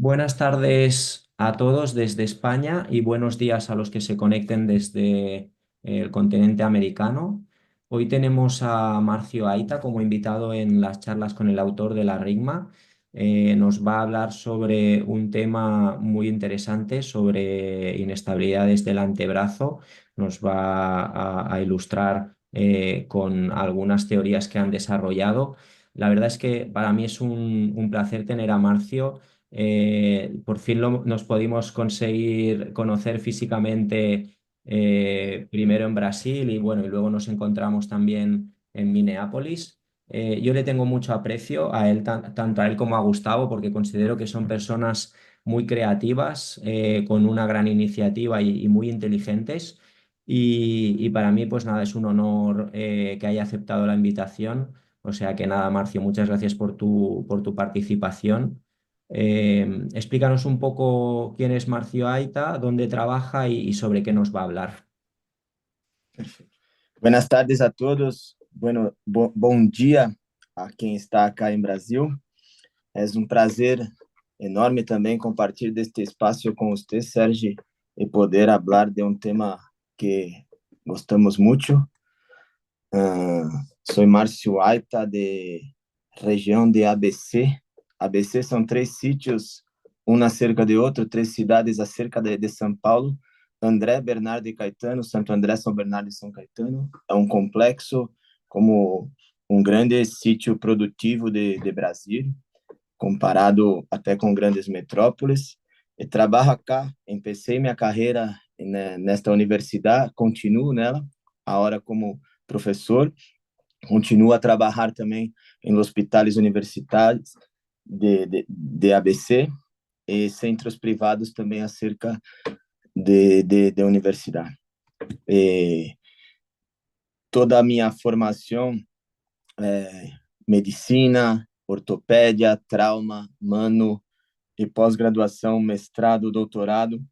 Buenas tardes a todos desde España y buenos días a los que se conecten desde el continente americano. Hoy tenemos a Marcio Aita como invitado en las charlas con el autor de La Rigma. Nos va a hablar sobre un tema muy interesante, sobre inestabilidades del antebrazo. Nos va a ilustrar con algunas teorías que han desarrollado. La verdad es que para mí es un placer tener a Marcio. Por fin nos pudimos conseguir conocer físicamente, primero en Brasil y bueno, y luego nos encontramos también en Minneapolis. Yo le tengo mucho aprecio a él, tanto a él como a Gustavo, porque considero que son personas muy creativas, con una gran iniciativa y muy inteligentes. Y para mí, pues nada, es un honor que haya aceptado la invitación. O sea que nada, Marcio, muchas gracias por tu participación. Explícanos un poco quién es Marcio Aita, dónde trabaja y sobre qué nos va a hablar. Buenas tardes a todos. Bueno, bom dia a quem está acá em Brasil. É um prazer enorme também compartilhar deste espaço com você, Sérgio, e poder falar de um tema que gostamos muito. Sou Márcio Aita, de região de ABC. ABC são três sítios, um acerca de outro, três cidades acerca de São Paulo. André, Bernardo e Caetano, Santo André, São Bernardo e São Caetano. É um complexo como um grande sítio produtivo de Brasil, comparado até com grandes metrópoles. E trabalho acá, empecei minha carreira nesta universidade, continuo nela, agora como professor, continuo a trabalhar também em hospitais universitários de ABC e centros privados também acerca de universidade. E toda a minha formação é medicina, ortopédia, trauma, mano e pós-graduação, mestrado, doutorado,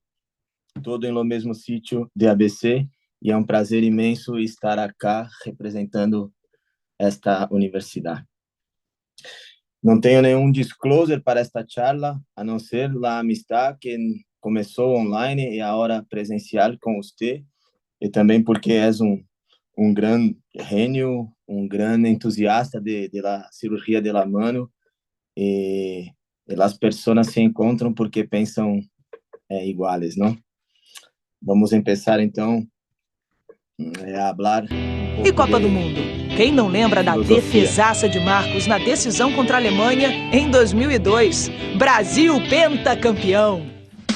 todo em lo mesmo sítio de ABC, e é um prazer imenso estar aqui representando esta universidade. Não tenho nenhum disclosure para esta charla, a não ser a amistade que começou online e agora presencial com você, e também porque és um grande gênio, um grande entusiasta de la cirurgia de la mano, e as pessoas se encontram porque pensam iguais, não? Vamos começar então a falar E Copa do Mundo? Quem não lembra da defesaça de Marcos na decisão contra a Alemanha em 2002? Brasil pentacampeão.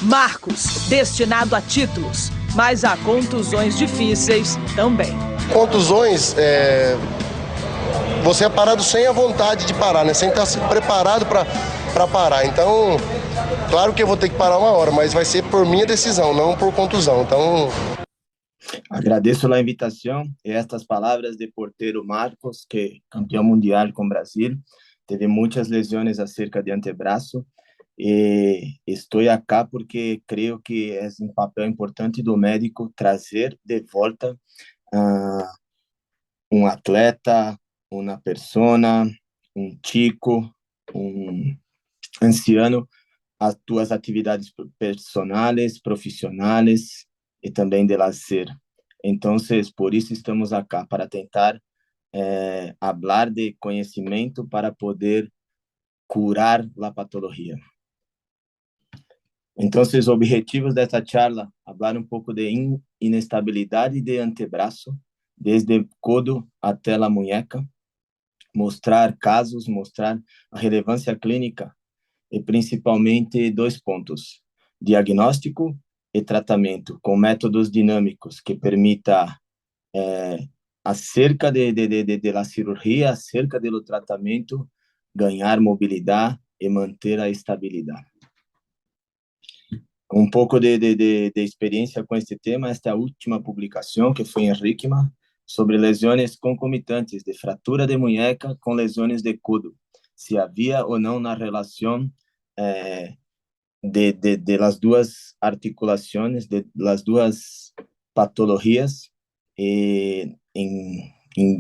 Marcos, destinado a títulos, mas a contusões difíceis também. Contusões, você é parado sem a vontade de parar, né? Sem estar preparado para parar. Então, claro que eu vou ter que parar uma hora, mas vai ser por minha decisão, não por contusão. Então, agradeço a invitação e estas palavras de porteiro Marcos, que campeão mundial com Brasil, teve muitas lesões acerca de antebraço, e estou aqui porque creio que é um papel importante do médico trazer de volta um atleta, uma persona, um chico, um anciano, as tuas atividades personais, profissionais e também de lazer. Então, por isso estamos aqui, para tentar falar de conhecimento para poder curar a patologia. Então, os objetivos dessa charla, falar um pouco de inestabilidade de antebraço, desde o codo até a muñeca, mostrar casos, mostrar a relevância clínica e principalmente dois pontos: diagnóstico e tratamento, com métodos dinâmicos que permita acerca de la cirurgia, acerca do tratamento, ganhar mobilidade e manter a estabilidade. Um pouco de experiência com este tema, esta é a última publicação, que foi em Rikma, sobre lesões concomitantes de fratura de muñeca com lesões de codo, se havia ou não na relação de las duas articulações, de las duas patologias, e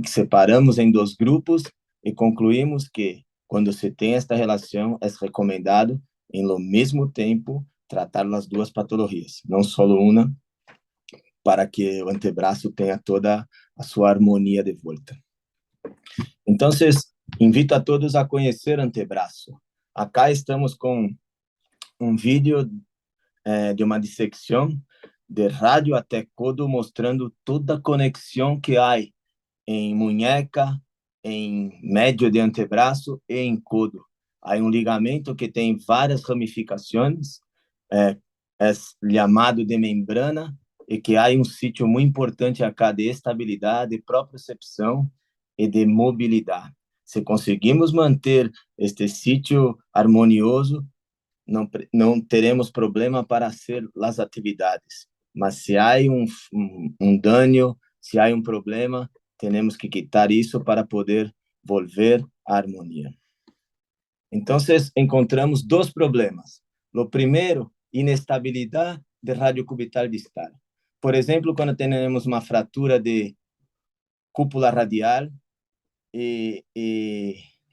separamos em dois grupos e concluímos que quando se tem esta relação é recomendado em lo mesmo tempo tratar as duas patologias, não só uma, para que o antebraço tenha toda a sua harmonia de volta. Então, invito a todos a conhecer antebraço. Acá estamos com um vídeo de uma dissecção de rádio até codo, mostrando toda a conexão que há em munheca, em médio de antebraço e em codo. Há um ligamento que tem várias ramificações, é chamado de membrana, e que há um sítio muito importante acá de estabilidade, de propriocepção e de mobilidade. Se conseguimos manter este sítio harmonioso, não teremos problema para hacer as atividades. Mas se há um dano, se há um problema, temos que quitar isso para poder volver à harmonia. Então, encontramos dois problemas. O primeiro, inestabilidade de rádio cubital distal. Por exemplo, quando temos uma fratura de cúpula radial e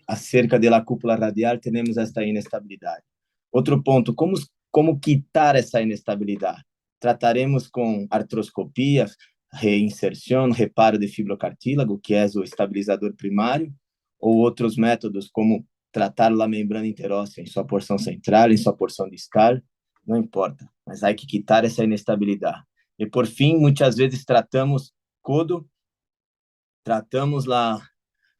acerca da cúpula radial temos esta inestabilidade. Outro ponto, como quitar essa inestabilidade? Trataremos com artroscopia, reinserção, reparo de fibrocartílago, que é o estabilizador primário, ou outros métodos, como tratar a membrana interóssea em sua porção central, em sua porção distal, não importa, mas há que quitar essa inestabilidade. E, por fim, muitas vezes tratamos codo, tratamos a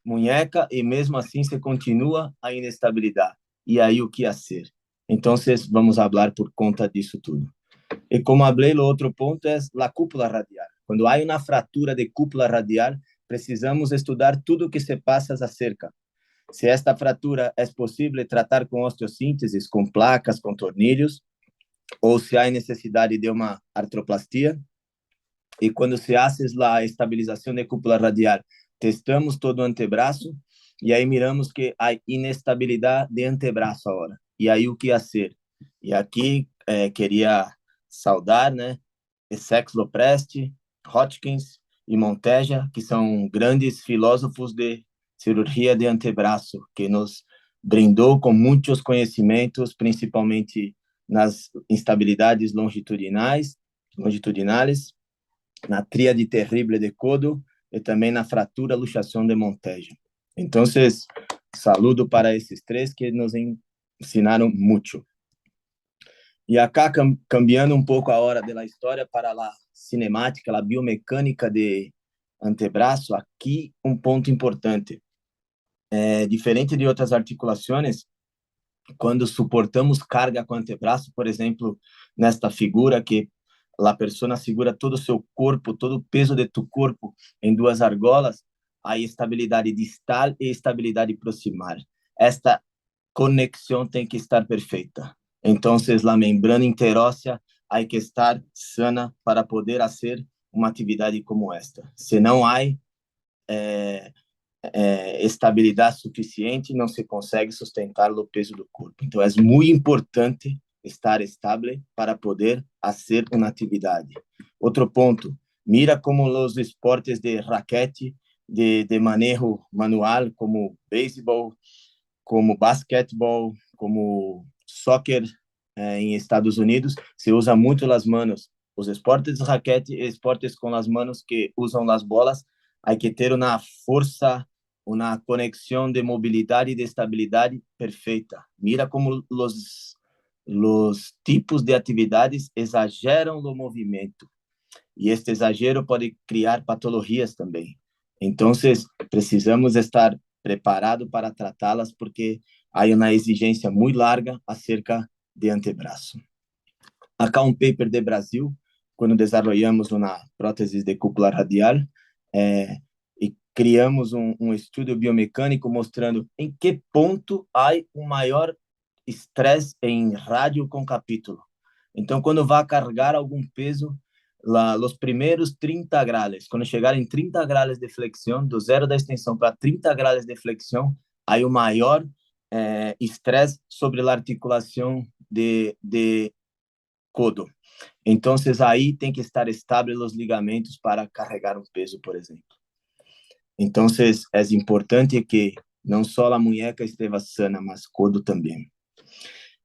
munheca e mesmo assim se continua a inestabilidade. E aí o que fazer? Então, vamos falar por conta disso tudo. E como falei, o outro ponto é a cúpula radial. Quando há uma fratura de cúpula radial, precisamos estudar tudo o que se passa acerca. Se esta fratura é possível tratar com osteossíntese, com placas, com tornilhos, ou se há necessidade de uma artroplastia. E quando se hace a estabilização de cúpula radial, testamos todo o antebraço e aí miramos que há inestabilidade de antebraço agora. E aí o que fazer? E aqui queria saudar, né, Sexlo Presti, Hotchkiss e Monteja, que são grandes filósofos de cirurgia de antebraço, que nos brindou com muitos conhecimentos, principalmente nas instabilidades longitudinais, na tríade terrível de codo e também na fratura luxação de Monteja. Então, saludo para esses três que nos ensinaram muito. E acá, cambiando um pouco a hora da história para a cinemática, a biomecânica de antebraço, aqui um ponto importante. Diferente de outras articulações, quando suportamos carga com o antebraço, por exemplo, nesta figura que a pessoa segura todo o seu corpo, todo o peso de tu corpo em duas argolas, há estabilidade distal e estabilidade proximal. Esta conexão tem que estar perfeita. Então, a membrana interóssea há que estar sana para poder fazer uma atividade como esta. Se não há estabilidade suficiente, não se consegue sustentar o peso do corpo. Então, é muito importante estar estável para poder fazer uma atividade. Outro ponto, mira como os esportes de raquete, de manejo manual, como beisebol, como basquetebol, como soccer em Estados Unidos, se usa muito as manos. Os esportes de raquete, esportes com as manos que usam as bolas, há que ter uma força, uma conexão de mobilidade e de estabilidade perfeita. Mira como os tipos de atividades exageram o movimento. E este exagero pode criar patologias também. Então, precisamos estar preparados para tratá-las, porque há uma exigência muito larga acerca de antebraço. Acá um paper de Brasil, quando desenvolvemos uma prótese de cúpula radial, e criamos um estudo biomecânico mostrando em que ponto há um maior estresse em rádio com capítulo. Então, quando vai carregar algum peso, os primeiros 30 graus, quando chegar em 30 graus de flexão, do zero da extensão para 30 graus de flexão, há o maior estresse sobre a articulação de codo. Então, aí tem que estar estável os ligamentos para carregar um peso, por exemplo. Então, é importante que não só a munheca esteja sana, mas codo também.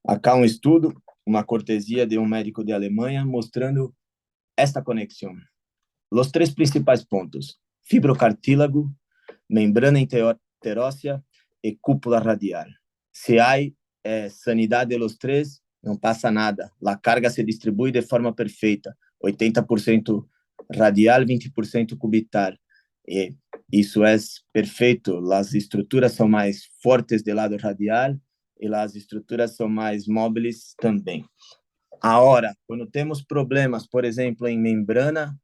Acá um estudo, uma cortesia de um médico de Alemanha, mostrando esta conexão. Os três principais pontos: fibrocartílago, membrana interóssea e cúpula radial. Se há sanidade de los três, não passa nada. A carga se distribui de forma perfeita. 80% radial, 20% cubital. E isso é perfeito. As estruturas são mais fortes do lado radial e as estruturas são mais móveis também. Agora, quando temos problemas, por exemplo, em membrana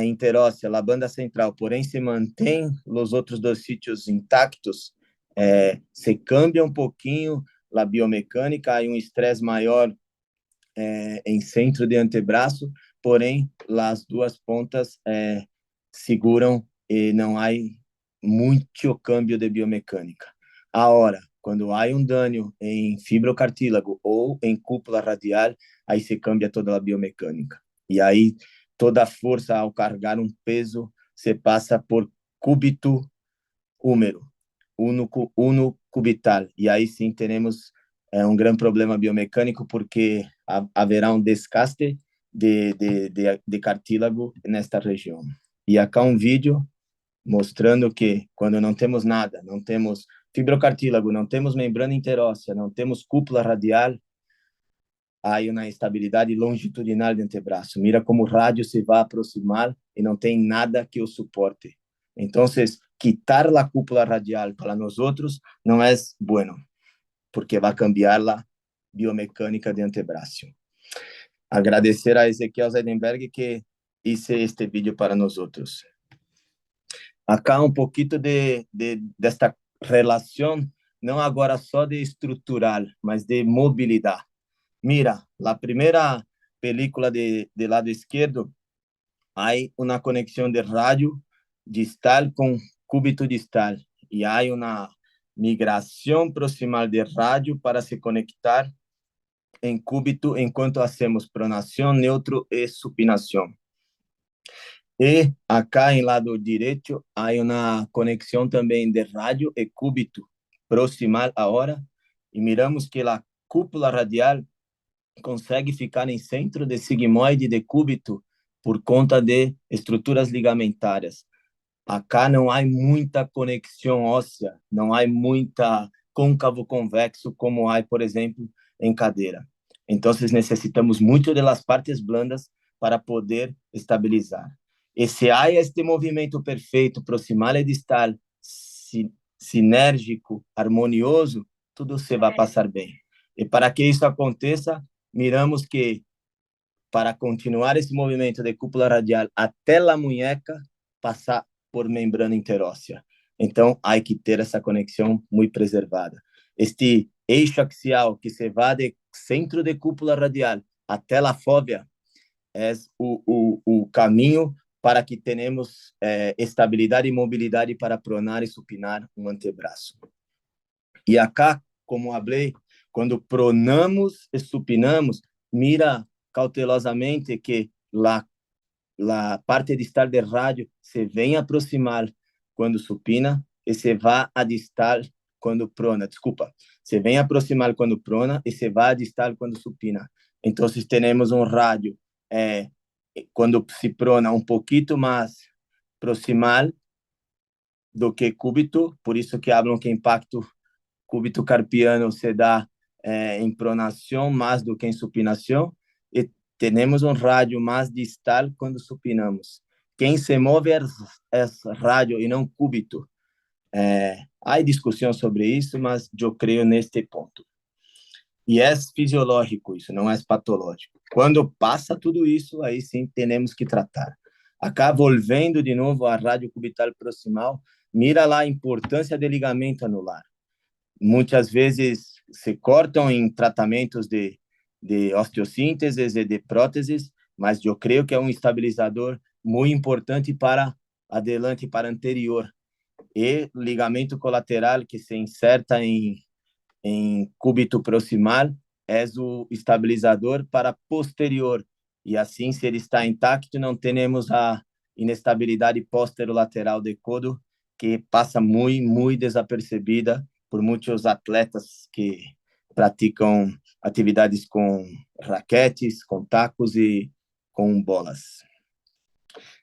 interóssea, a banda central, porém se mantém os outros dois sítios intactos, se cambia um pouquinho a biomecânica, há um estresse maior em centro de antebraço, porém as duas pontas seguram e não há muito câmbio de biomecânica. Agora, quando há um dano em fibrocartílago ou em cúpula radial, aí se cambia toda a biomecânica. E aí toda a força ao carregar um peso se passa por cúbito húmero, uno cubital. E aí sim teremos um grande problema biomecânico, porque haverá um desgaste de cartílago nesta região. E acá um vídeo mostrando que quando não temos nada, não temos fibrocartílago, não temos membrana interóssea, não temos cúpula radial, há uma estabilidade longitudinal do antebraço. Mira como o rádio se vai aproximar e não tem nada que o suporte. Então, quitar a cúpula radial para nós outros não é bueno, porque vai cambiar a biomecânica do antebraço. Agradecer a Ezequiel Zeidenberg que hice este vídeo para nós outros. Acá um pouquinho desta relação, não agora só de estrutural, mas de mobilidade. Mira, a primeira película de lado esquerdo, há uma conexão de rádio distal com cúbito distal e há uma migração proximal de rádio para se conectar em cúbito enquanto hacemos pronação, neutro e supinação. E acá em lado direito há uma conexão também de rádio e cúbito proximal agora e miramos que a cúpula radial consegue ficar em centro de sigmoide de cúbito por conta de estruturas ligamentárias. Acá não há muita conexão óssea, não há muita côncavo convexo como há, por exemplo, em cadeira. Então, necessitamos muito das partes blandas para poder estabilizar. E se há este movimento perfeito, proximal e distal, sinérgico, harmonioso, tudo se vai passar bem. E para que isso aconteça, miramos que para continuar esse movimento de cúpula radial até a muñeca, passar por membrana interóssea. Então, há que ter essa conexão muito preservada. Este eixo axial que se vai de centro de cúpula radial até a fóvea é o caminho para que tenhamos estabilidade e mobilidade para pronar e supinar um antebraço. E acá, como falei, quando pronamos e supinamos, mira cautelosamente que a parte distal do rádio se vem aproximar quando supina e se vai a distal quando prona. Desculpa, se vem aproximar quando prona e se vai a distal quando supina. Então, temos um rádio quando se prona um pouquinho mais proximal do que cúbito, por isso que falam que impacto cúbito carpiano se dá em pronação mais do que em supinação, e temos um rádio mais distal quando supinamos. Quem se move é rádio e não cúbito. Há discussão sobre isso, mas eu creio neste ponto. E é fisiológico isso, não é patológico. Quando passa tudo isso, aí sim temos que tratar. Acá, volvendo de novo a rádio cubital proximal, mira lá a importância do ligamento anular. Muitas vezes se cortam em tratamentos de osteossíntese e de próteses, mas eu creio que é um estabilizador muito importante para adelante, para anterior. E ligamento colateral que se inserta em cúbito proximal é o estabilizador para posterior. E assim, se ele está intacto, não temos a inestabilidade posterolateral de codo, que passa muito desapercebida por muitos atletas que praticam atividades com raquetes, com tacos e com bolas.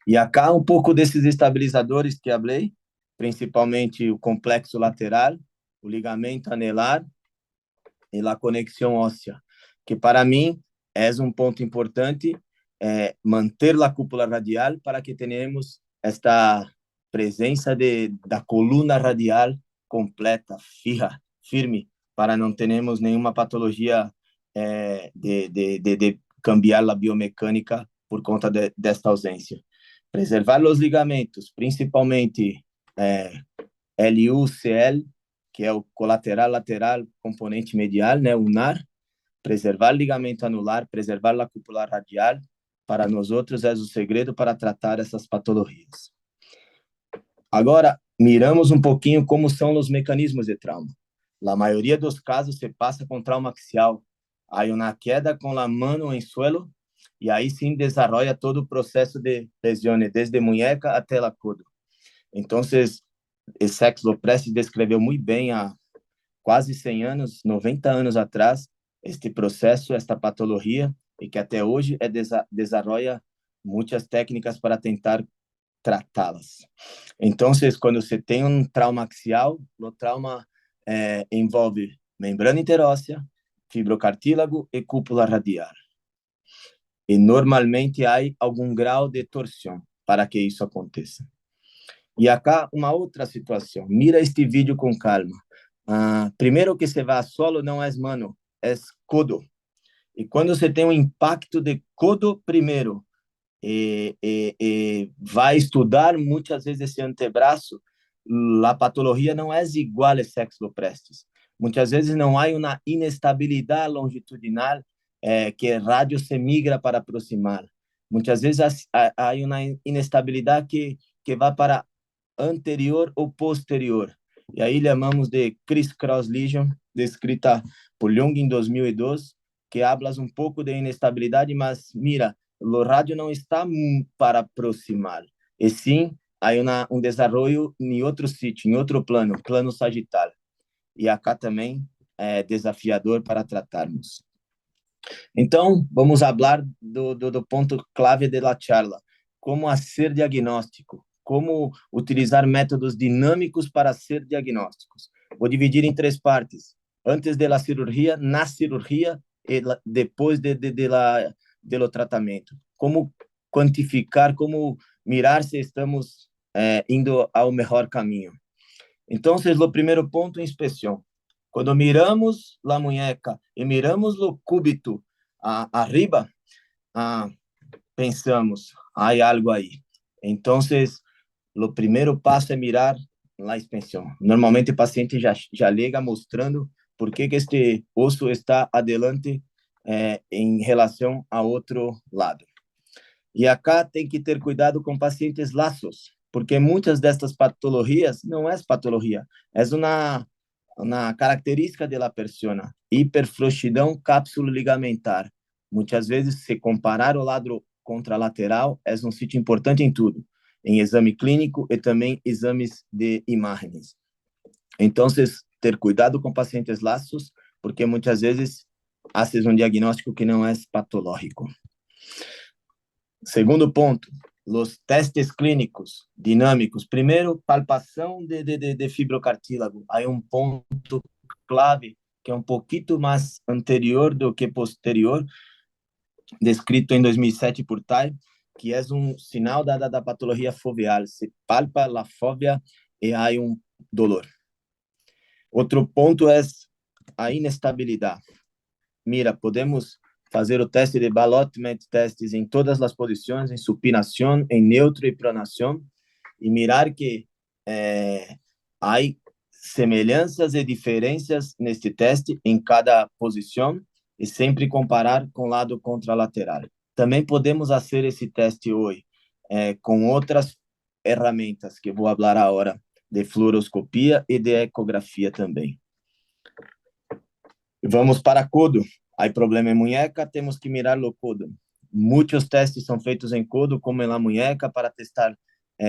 E acá um pouco desses estabilizadores que falei, principalmente o complexo lateral, o ligamento anelar e a conexão óssea, que para mim é um ponto importante, manter a cúpula radial para que tenhamos esta presença da coluna radial completa, firme, para não termos nenhuma patologia de cambiar a biomecânica por conta desta ausência. Preservar os ligamentos, principalmente LUCL, que é o colateral lateral componente medial, né, ulnar, preservar o ligamento anular, preservar a cúpula radial, para nós outros é o segredo para tratar essas patologias. Agora, miramos um pouquinho como são os mecanismos de trauma. A maioria dos casos se passa com trauma axial. Há uma queda com a mão em suelo e aí sim desenvolve todo o processo de lesões, desde muñeca até a codo. Então, Essex Lopresti descreveu muito bem há quase 100 anos, 90 anos atrás, este processo, esta patologia, e que até hoje desenvolve muitas técnicas para tentar tratá-las. Então, quando você tem um trauma axial, o trauma envolve membrana interóssea, fibrocartílago e cúpula radial. E normalmente há algum grau de torção para que isso aconteça. E acá uma outra situação. Mira este vídeo com calma. Primeiro que você vai a solo não é mano, é codo. E quando você tem um impacto de codo primeiro, vai estudar muitas vezes esse antebraço, a patologia não é igual a Essex Loprestis. Muitas vezes não há uma inestabilidade longitudinal que o rádio se migra para aproximar. Muitas vezes há uma inestabilidade que vai para anterior ou posterior. E aí chamamos de criss-cross lesion, descrita por Jung em 2002, que hablas um pouco de inestabilidade, mas mira, o rádio não está para aproximar, e sim há um desenvolvimento em outro sítio, em outro plano sagital. E acá também é desafiador para tratarmos. Então, vamos falar do ponto clave da charla, como fazer diagnóstico, como utilizar métodos dinâmicos para ser diagnósticos. Vou dividir em 3 partes: antes da cirurgia, na cirurgia e depois do tratamento. Como quantificar, como mirar se estamos indo ao melhor caminho. Então, o primeiro ponto é inspeção. Quando miramos a muñeca e miramos o cúbito arriba, pensamos, há algo aí. Então, o primeiro passo é mirar a expansão. Normalmente, o paciente já chega mostrando por que este osso está adelante em relação a outro lado. E acá tem que ter cuidado com pacientes laços, porque muitas destas patologias não é patologia, é uma característica da persona, hiperfrouxidão cápsula ligamentar. Muitas vezes, se comparar o lado contralateral, é um sítio importante em tudo, em exame clínico e também exames de imagens. Então, ter cuidado com pacientes laços, porque muitas vezes haces um diagnóstico que não é patológico. Segundo ponto, os testes clínicos dinâmicos. Primeiro, palpação de fibrocartílago. Há um ponto clave que é um pouquinho mais anterior do que posterior, descrito em 2007 por Tai, que é um sinal da patologia foveal. Se palpa a fóvea e há um dolor. Outro ponto é a inestabilidade. Mira, podemos fazer o teste de ballottement testes em todas as posições, em supinação, em neutro e pronação, e mirar que há semelhanças e diferenças neste teste em cada posição, e sempre comparar com o lado contralateral. Também podemos fazer esse teste hoje com outras ferramentas que vou falar agora, de fluoroscopia e de ecografia também. Vamos para codo. Há problema em muñeca, temos que mirar o codo. Muitos testes são feitos em codo, como na muñeca, para testar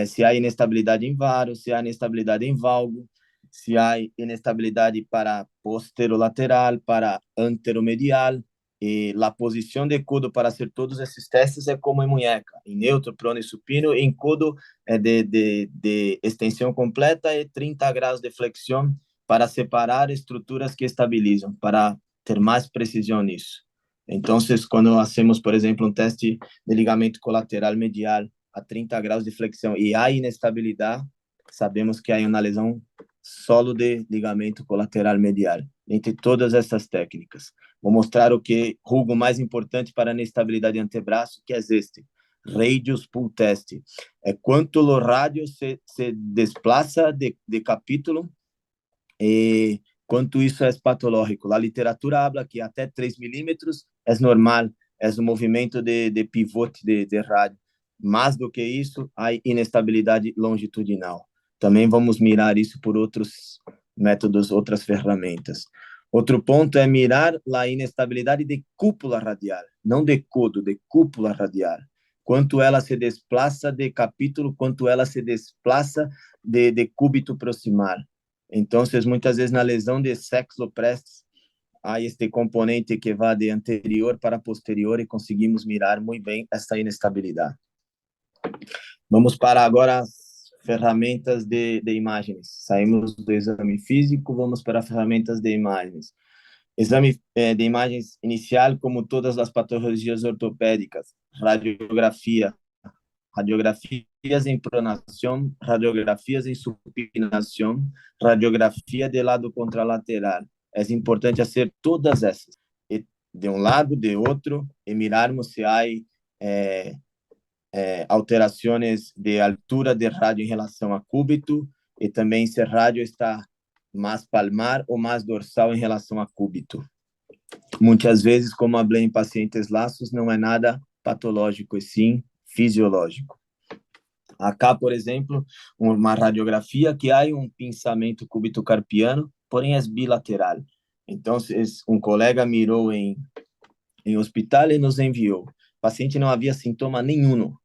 se há inestabilidade em varo, se há inestabilidade em valgo, se há inestabilidade para posterolateral, para anteromedial. E a posição de codo para fazer todos esses testes é como em munheca, em neutro, prono e supino. Em codo é de extensão completa e 30 graus de flexão para separar estruturas que estabilizam, para ter mais precisão nisso. Então, quando hacemos, por exemplo, um teste de ligamento colateral medial a 30 graus de flexão e há inestabilidade, sabemos que há uma lesão solo de ligamento colateral medial. Entre todas essas técnicas, vou mostrar o rugo mais importante para a inestabilidade de antebraço, que é este, radius pull test. É quanto o rádio se desplaça de capítulo e quanto isso é patológico. A literatura habla que até 3 milímetros é normal, é um movimento de pivote de rádio. Mais do que isso, há inestabilidade longitudinal. Também vamos mirar isso por outros métodos, outras ferramentas. Outro ponto é mirar a inestabilidade de cúpula radial, não de codo, de cúpula radial. Quanto ela se desplaça de capítulo, quanto ela se desplaça de cúbito proximal. Então, muitas vezes na lesão de sexloprestes, há este componente que vai de anterior para posterior e conseguimos mirar muito bem essa inestabilidade. Vamos para agora as ferramentas de imagens. Saímos do exame físico, vamos para ferramentas de imagens. Exame de imagens inicial, como todas as patologias ortopédicas, radiografias em pronação, radiografias em supinação, radiografia de lado contralateral. É importante fazer todas essas, de um lado, de outro, e mirarmos se há alterações de altura de rádio em relação a cúbito, e também se a rádio está mais palmar ou mais dorsal em relação a cúbito. Muitas vezes, como falei em pacientes laços, não é nada patológico, e sim fisiológico. Acá, por exemplo, uma radiografia que há um pinçamento cúbito-carpiano, porém é bilateral. Então, um colega mirou em hospital e nos enviou. O paciente não havia sintoma nenhum.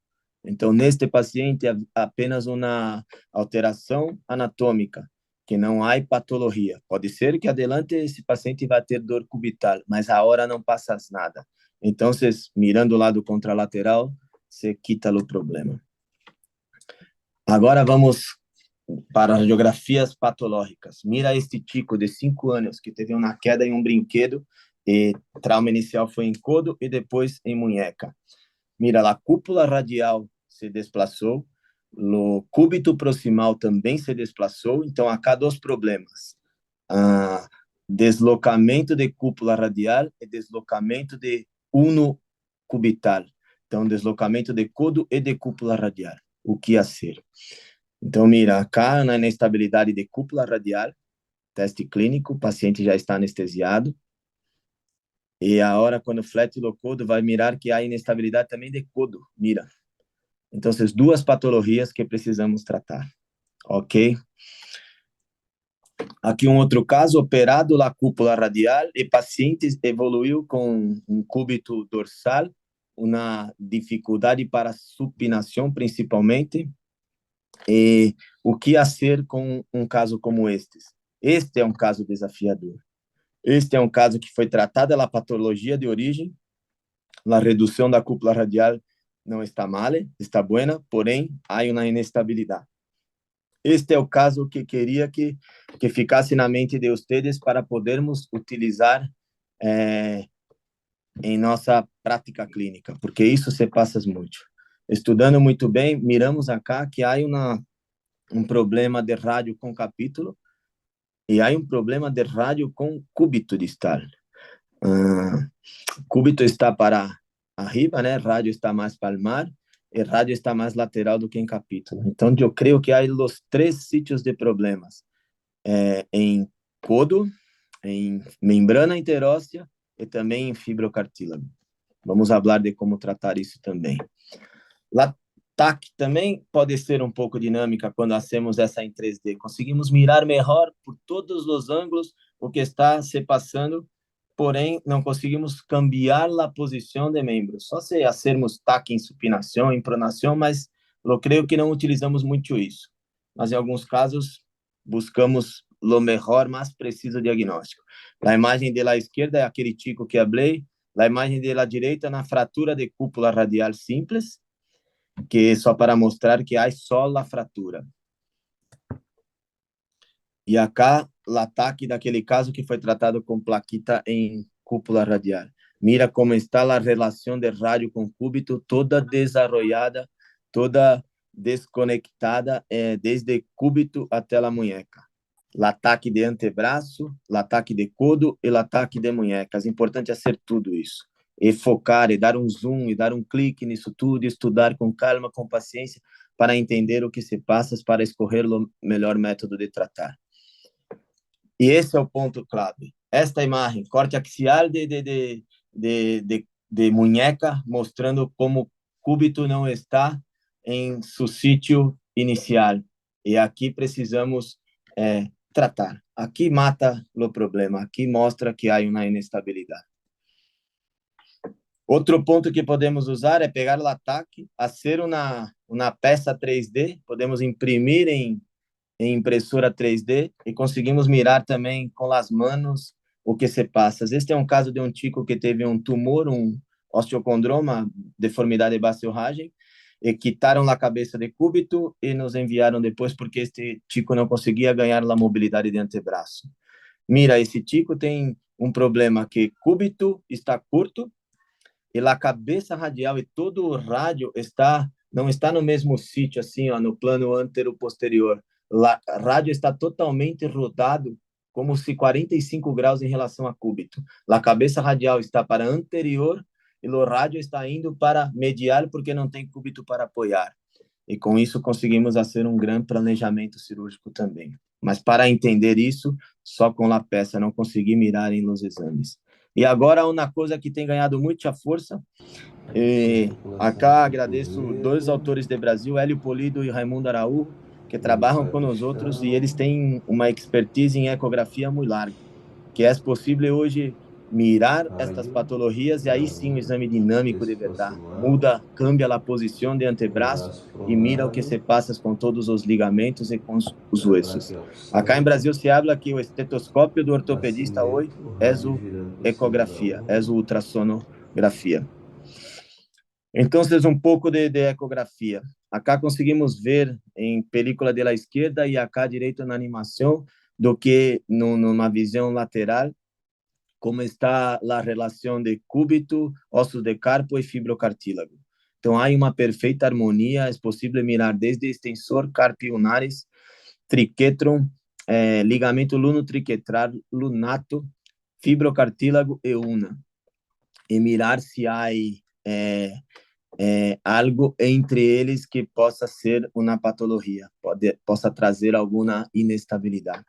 Então, neste paciente, apenas uma alteração anatômica, que não há patologia. Pode ser que adelante esse paciente vai ter dor cubital, mas a hora não passa nada. Então, mirando o lado contralateral, se quita o problema. Agora vamos para radiografias patológicas. Mira este tico de 5 anos que teve uma queda em um brinquedo e trauma inicial foi em codo e depois em munheca. Mira, a cúpula radial se desplaçou, o cúbito proximal também se desplaçou, então há cá 2 problemas. Deslocamento de cúpula radial e deslocamento de uno cubital. Então, deslocamento de codo e de cúpula radial. O que a ser? Então, mira, cá na inestabilidade de cúpula radial, teste clínico, o paciente já está anestesiado. E a hora, quando flete o codo, vai mirar que há inestabilidade também de codo, mira. Então, 2 patologias que precisamos tratar, ok? Aqui um outro caso, operado a cúpula radial e paciente evoluiu com um cúbito dorsal, uma dificuldade para supinação, principalmente. E o que fazer com um caso como este? Este é um caso desafiador. Este é um caso que foi tratado a patologia de origem, a redução da cúpula radial não está mal, está boa, porém, há uma inestabilidade. Este é o caso que queria que ficasse na mente de vocês para podermos utilizar em nossa prática clínica, porque isso se passa muito. Estudando muito bem, miramos acá que há um problema de rádio com capítulo e há um problema de rádio com cúbito distal. Cúbito está para arriba, né? Rádio está mais palmar e rádio está mais lateral do que em capítulo. Então, eu creio que há os 3 sítios de problemas. Em codo, em membrana interóssea e também em fibrocartílago. Vamos falar de como tratar isso também. TAC também pode ser um pouco dinâmica quando hacemos essa em 3D. Conseguimos mirar melhor por todos os ângulos o que está se passando, porém não conseguimos cambiar a posição de membros. Só se fazermos TAC em supinação, em pronação, mas eu creio que não utilizamos muito isso. Mas em alguns casos buscamos o melhor, mais preciso diagnóstico. A imagem da esquerda é aquele chico que falei, a imagem da direita na fratura de cúpula radial simples, que é só para mostrar que há só a fratura. E acá, o ataque daquele caso que foi tratado com plaquita em cúpula radial. Mira como está a relação de rádio com cúbito, toda desarrollada, toda desconectada, desde cúbito até a muñeca. O ataque de antebraço, o ataque de codo e o ataque de muñecas. Importante é ser tudo isso. E focar, e dar um zoom, e dar um clique nisso tudo, e estudar com calma, com paciência, para entender o que se passa, para escolher o melhor método de tratar. E esse é o ponto clave. Esta imagem, corte axial de muñeca, mostrando como cúbito não está em seu sítio inicial. E aqui precisamos tratar. Aqui mata o problema. Aqui mostra que há uma inestabilidade. Outro ponto que podemos usar é pegar o ataque, fazer uma peça 3D. Podemos imprimir em impressora 3D e conseguimos mirar também com as mãos o que se passa. Este é um caso de um chico que teve um tumor, um osteocondroma, deformidade base-hemorrágica, e quitaram a cabeça de cúbito e nos enviaram depois porque este chico não conseguia ganhar a mobilidade de antebraço. Mira, esse chico tem um problema que cúbito está curto e a cabeça radial e todo o rádio não está no mesmo sítio, assim, no plano antero-posterior. A rádio está totalmente rodado, como se 45 graus em relação a cúbito. A cabeça radial está para anterior e o rádio está indo para medial porque não tem cúbito para apoiar. E com isso conseguimos fazer um grande planejamento cirúrgico também. Mas para entender isso, só com a peça, não consegui mirar em los exames. E agora uma coisa que tem ganhado muita força, acá agradeço dois autores de Brasil, Hélio Polido e Raimundo Araújo, que trabalham com nós outros e eles têm uma expertise em ecografia muito larga, que é possível hoje mirar estas patologias e aí sim um exame dinâmico de verdade. Muda, cambia a posição de antebraço e mira o que se passa com todos os ligamentos e com os ossos. Acá em Brasil se habla que o estetoscópio do ortopedista hoje é a ecografia, é a ultrassonografia. Então, um pouco de ecografia. Acá conseguimos ver em película da esquerda e acá direito na animação do que numa visão lateral como está a relação de cúbito, ossos de carpo e fibrocartílago. Então, há uma perfeita harmonia, é possível mirar desde extensor carpi-ulnaris, triquetrum, ligamento luno-triquetral, lunato, fibrocartílago e una. E mirar se há algo entre eles que possa ser uma patologia, possa trazer alguma inestabilidade.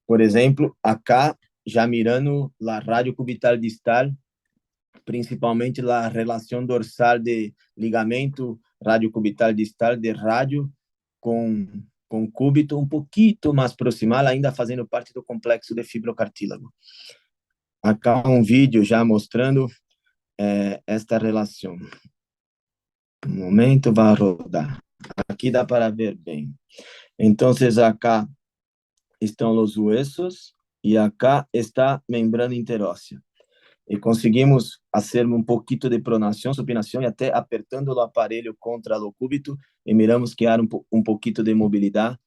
Por exemplo, acá, já mirando a rádio cubital distal, principalmente a relação dorsal de ligamento rádio cubital distal de rádio com cúbito um pouquinho mais proximal, ainda fazendo parte do complexo de fibrocartílago. Acá um vídeo já mostrando esta relação. Um momento, vai rodar. Aqui dá para ver bem. Então, acá estão os huesos e acá está a membrana interóssea. E conseguimos fazer um pouquinho de pronação, supinação e até apertando o aparelho contra o cúbito e miramos que há um pouquinho de mobilidade.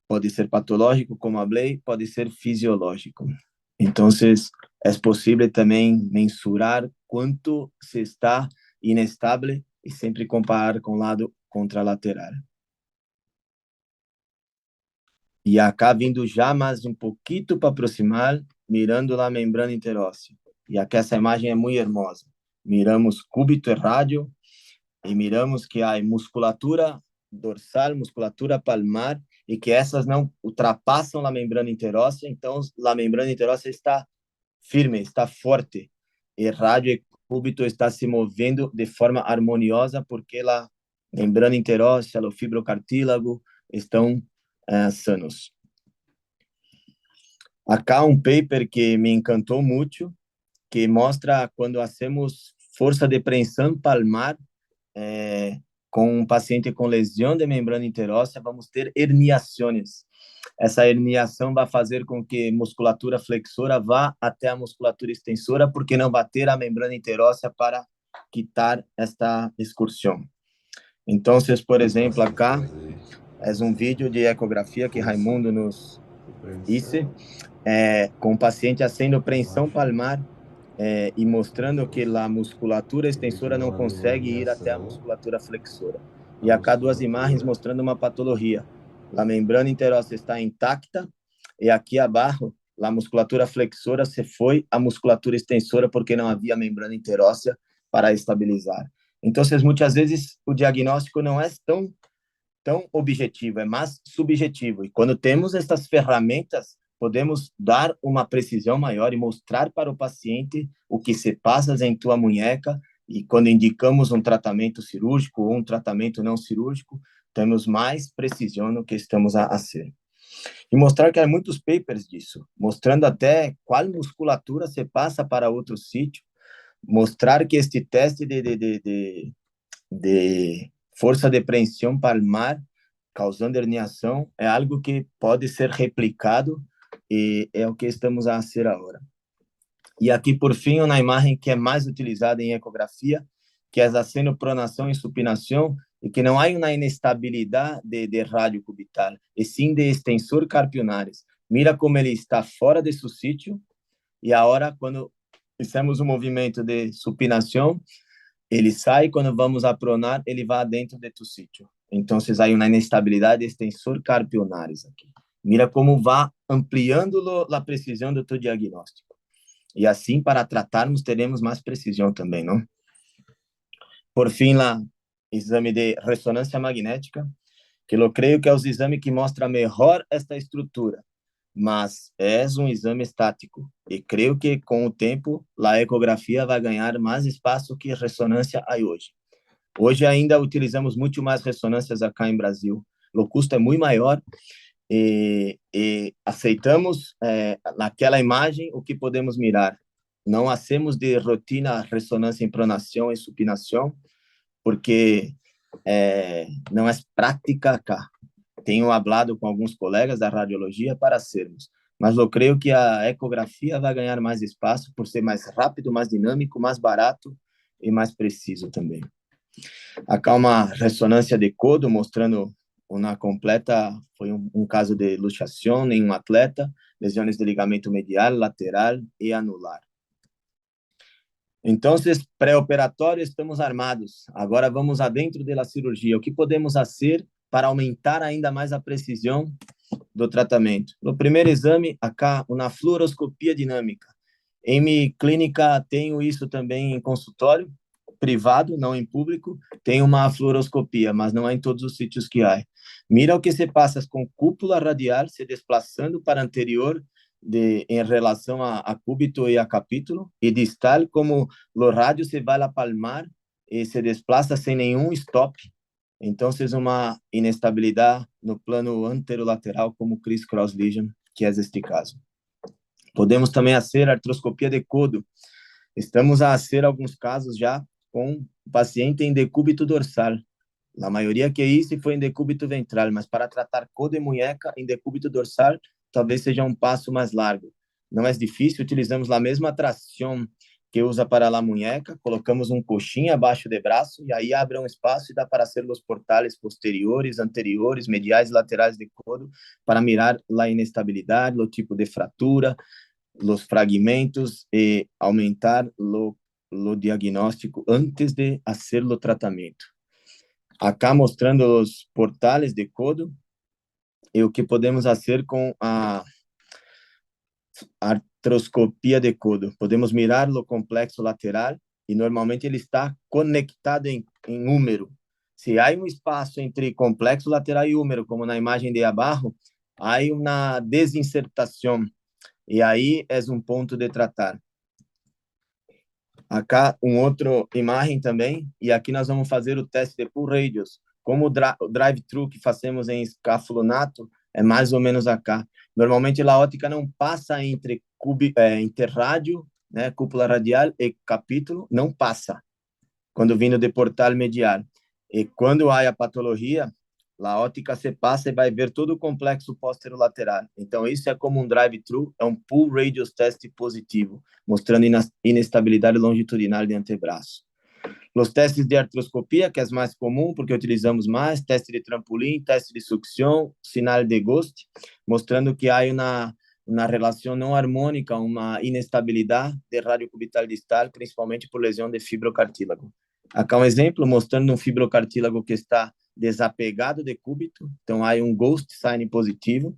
Pode ser patológico, como falei, pode ser fisiológico. Então, é possível também mensurar quanto se está inestável e sempre comparar com o lado contralateral. E acá vindo já mais um pouquinho para aproximar, mirando a membrana interóssea. E aqui essa imagem é muito hermosa. Miramos cúbito e rádio e miramos que há musculatura dorsal, musculatura palmar e que essas não ultrapassam a membrana interóssea. Então, a membrana interóssea está firme, está forte. E rádio e cúbito está se movendo de forma harmoniosa porque a membrana interóssea, o fibrocartílago estão sanos. Acá um paper que me encantou muito, que mostra quando hacemos força de pressão palmar com um paciente com lesão de membrana interóssea, vamos ter herniações. essa herniação vai fazer com que a musculatura flexora vá até a musculatura extensora, porque não vai ter a membrana interóssea para quitar esta excursão. Então, por exemplo, acá é um vídeo de ecografia que Raimundo nos disse, com o paciente fazendo preensão palmar e mostrando que a musculatura extensora não consegue ir até a musculatura flexora. E acá duas imagens mostrando uma patologia. A membrana interóssea está intacta e aqui abaixo a musculatura flexora se foi a musculatura extensora porque não havia membrana interóssea para estabilizar. Então, muitas vezes o diagnóstico não é tão objetivo, é mais subjetivo. E quando temos essas ferramentas, podemos dar uma precisão maior e mostrar para o paciente o que se passa em tua munheca. E quando indicamos um tratamento cirúrgico ou um tratamento não cirúrgico, temos mais precisão no que estamos a ser. E mostrar que há muitos papers disso, mostrando até qual musculatura se passa para outro sítio, mostrar que este teste de força de preensão palmar causando herniação é algo que pode ser replicado e é o que estamos a fazer agora. E aqui, por fim, uma imagem que é mais utilizada em ecografia, que é a senopronação e supinação, e que não há uma inestabilidade de rádio cubital, e sim de extensor carpionaris. Mira como ele está fora de seu sítio, e agora, quando fizemos um movimento de supinação, ele sai, quando vamos a pronar, ele vai dentro de tu sítio. Então, há uma inestabilidade de extensor carpionaris aqui. Mira como vai ampliando a precisão do teu diagnóstico. E assim, para tratarmos, teremos mais precisão também, não? Por fim, lá, exame de ressonância magnética, que eu creio que é o exame que mostra melhor esta estrutura, mas é um exame estático. E creio que, com o tempo, a ecografia vai ganhar mais espaço que ressonância há hoje. Hoje ainda utilizamos muito mais ressonâncias acá em Brasil. O custo é muito maior e aceitamos naquela imagem o que podemos mirar. Não hacemos de rotina ressonância em pronação e supinação, porque não é prática acá. Tenho falado com alguns colegas da radiologia para sermos, mas eu creio que a ecografia vai ganhar mais espaço por ser mais rápido, mais dinâmico, mais barato e mais preciso também. Acá uma ressonância de codo mostrando uma completa, foi um caso de luxação em um atleta, lesões de ligamento medial, lateral e anular. Então, pré-operatório, estamos armados. Agora vamos adentro da cirurgia. O que podemos fazer para aumentar ainda mais a precisão do tratamento? No primeiro exame, acá, uma fluoroscopia dinâmica. Em minha clínica, tenho isso também em consultório privado, não em público. Tem uma fluoroscopia, mas não é em todos os sítios que há. Mira o que se passa com cúpula radial se desplaçando para anterior em relação a cúbito e a capítulo, e distal como o rádio se vai a palmar e se desplaça sem nenhum stop. Então, é uma inestabilidade no plano anterolateral, como criss-cross lesion, que é este caso. Podemos também fazer artroscopia de codo. Estamos a fazer alguns casos já com paciente em decúbito dorsal. A maioria que isso foi em decúbito ventral, mas para tratar codo e munheca em decúbito dorsal, talvez seja um passo mais largo. Não é difícil, utilizamos a mesma tração que usa para a munheca, colocamos um coxinha abaixo do braço e aí abre um espaço e dá para ser os portales posteriores, anteriores, mediais e laterais de codo para mirar a inestabilidade, o tipo de fratura, os fragmentos e aumentar o diagnóstico antes de fazer o tratamento. Acá mostrando os portales de codo e o que podemos fazer com a artroscopia de codo. Podemos mirar o complexo lateral e normalmente ele está conectado em húmero. Se há um espaço entre complexo lateral e húmero, como na imagem de abaixo, há uma desinsertação e aí é um ponto de tratar. Acá outra imagem também, e aqui nós vamos fazer o teste de pull radius. Como o drive-thru que fazemos em escafulonato, é mais ou menos acá. Normalmente a ótica não passa entre interrádio, né, cúpula radial e capítulo, não passa, quando vindo de portal medial. E quando há a patologia, a ótica se passa e vai ver todo o complexo posterolateral. Então, isso é como um drive-thru, é um pull radius test positivo, mostrando inestabilidade longitudinal de antebraço. Os testes de artroscopia, que é mais comum, porque utilizamos mais, teste de trampolim, teste de sucção, sinal de Ghost, mostrando que há uma relação não harmônica, uma inestabilidade de radiocubital distal, principalmente por lesão de fibrocartílago. Aqui um exemplo mostrando um fibrocartílago que está desapegado de cúbito, então há um ghost sign positivo,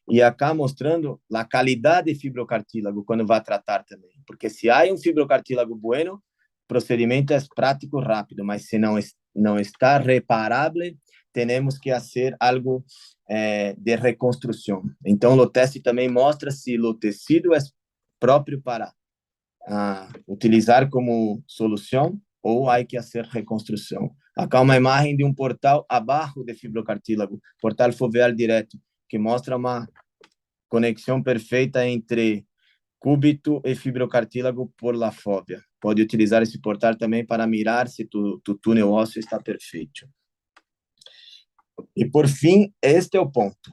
e acá mostrando a qualidade de fibrocartílago quando vai tratar também, porque se há um fibrocartílago bueno, o procedimento é prático, rápido, mas se não está reparável, temos que fazer algo de reconstrução. Então, o teste também mostra se o tecido é próprio para utilizar como solução ou há que fazer reconstrução. Acá uma imagem de um portal abaixo de fibrocartílago, portal foveal direto, que mostra uma conexão perfeita entre cúbito e fibrocartílago por la fóvea. Pode utilizar esse portal também para mirar se tu túnel ósseo está perfeito. E, por fim, este é o ponto.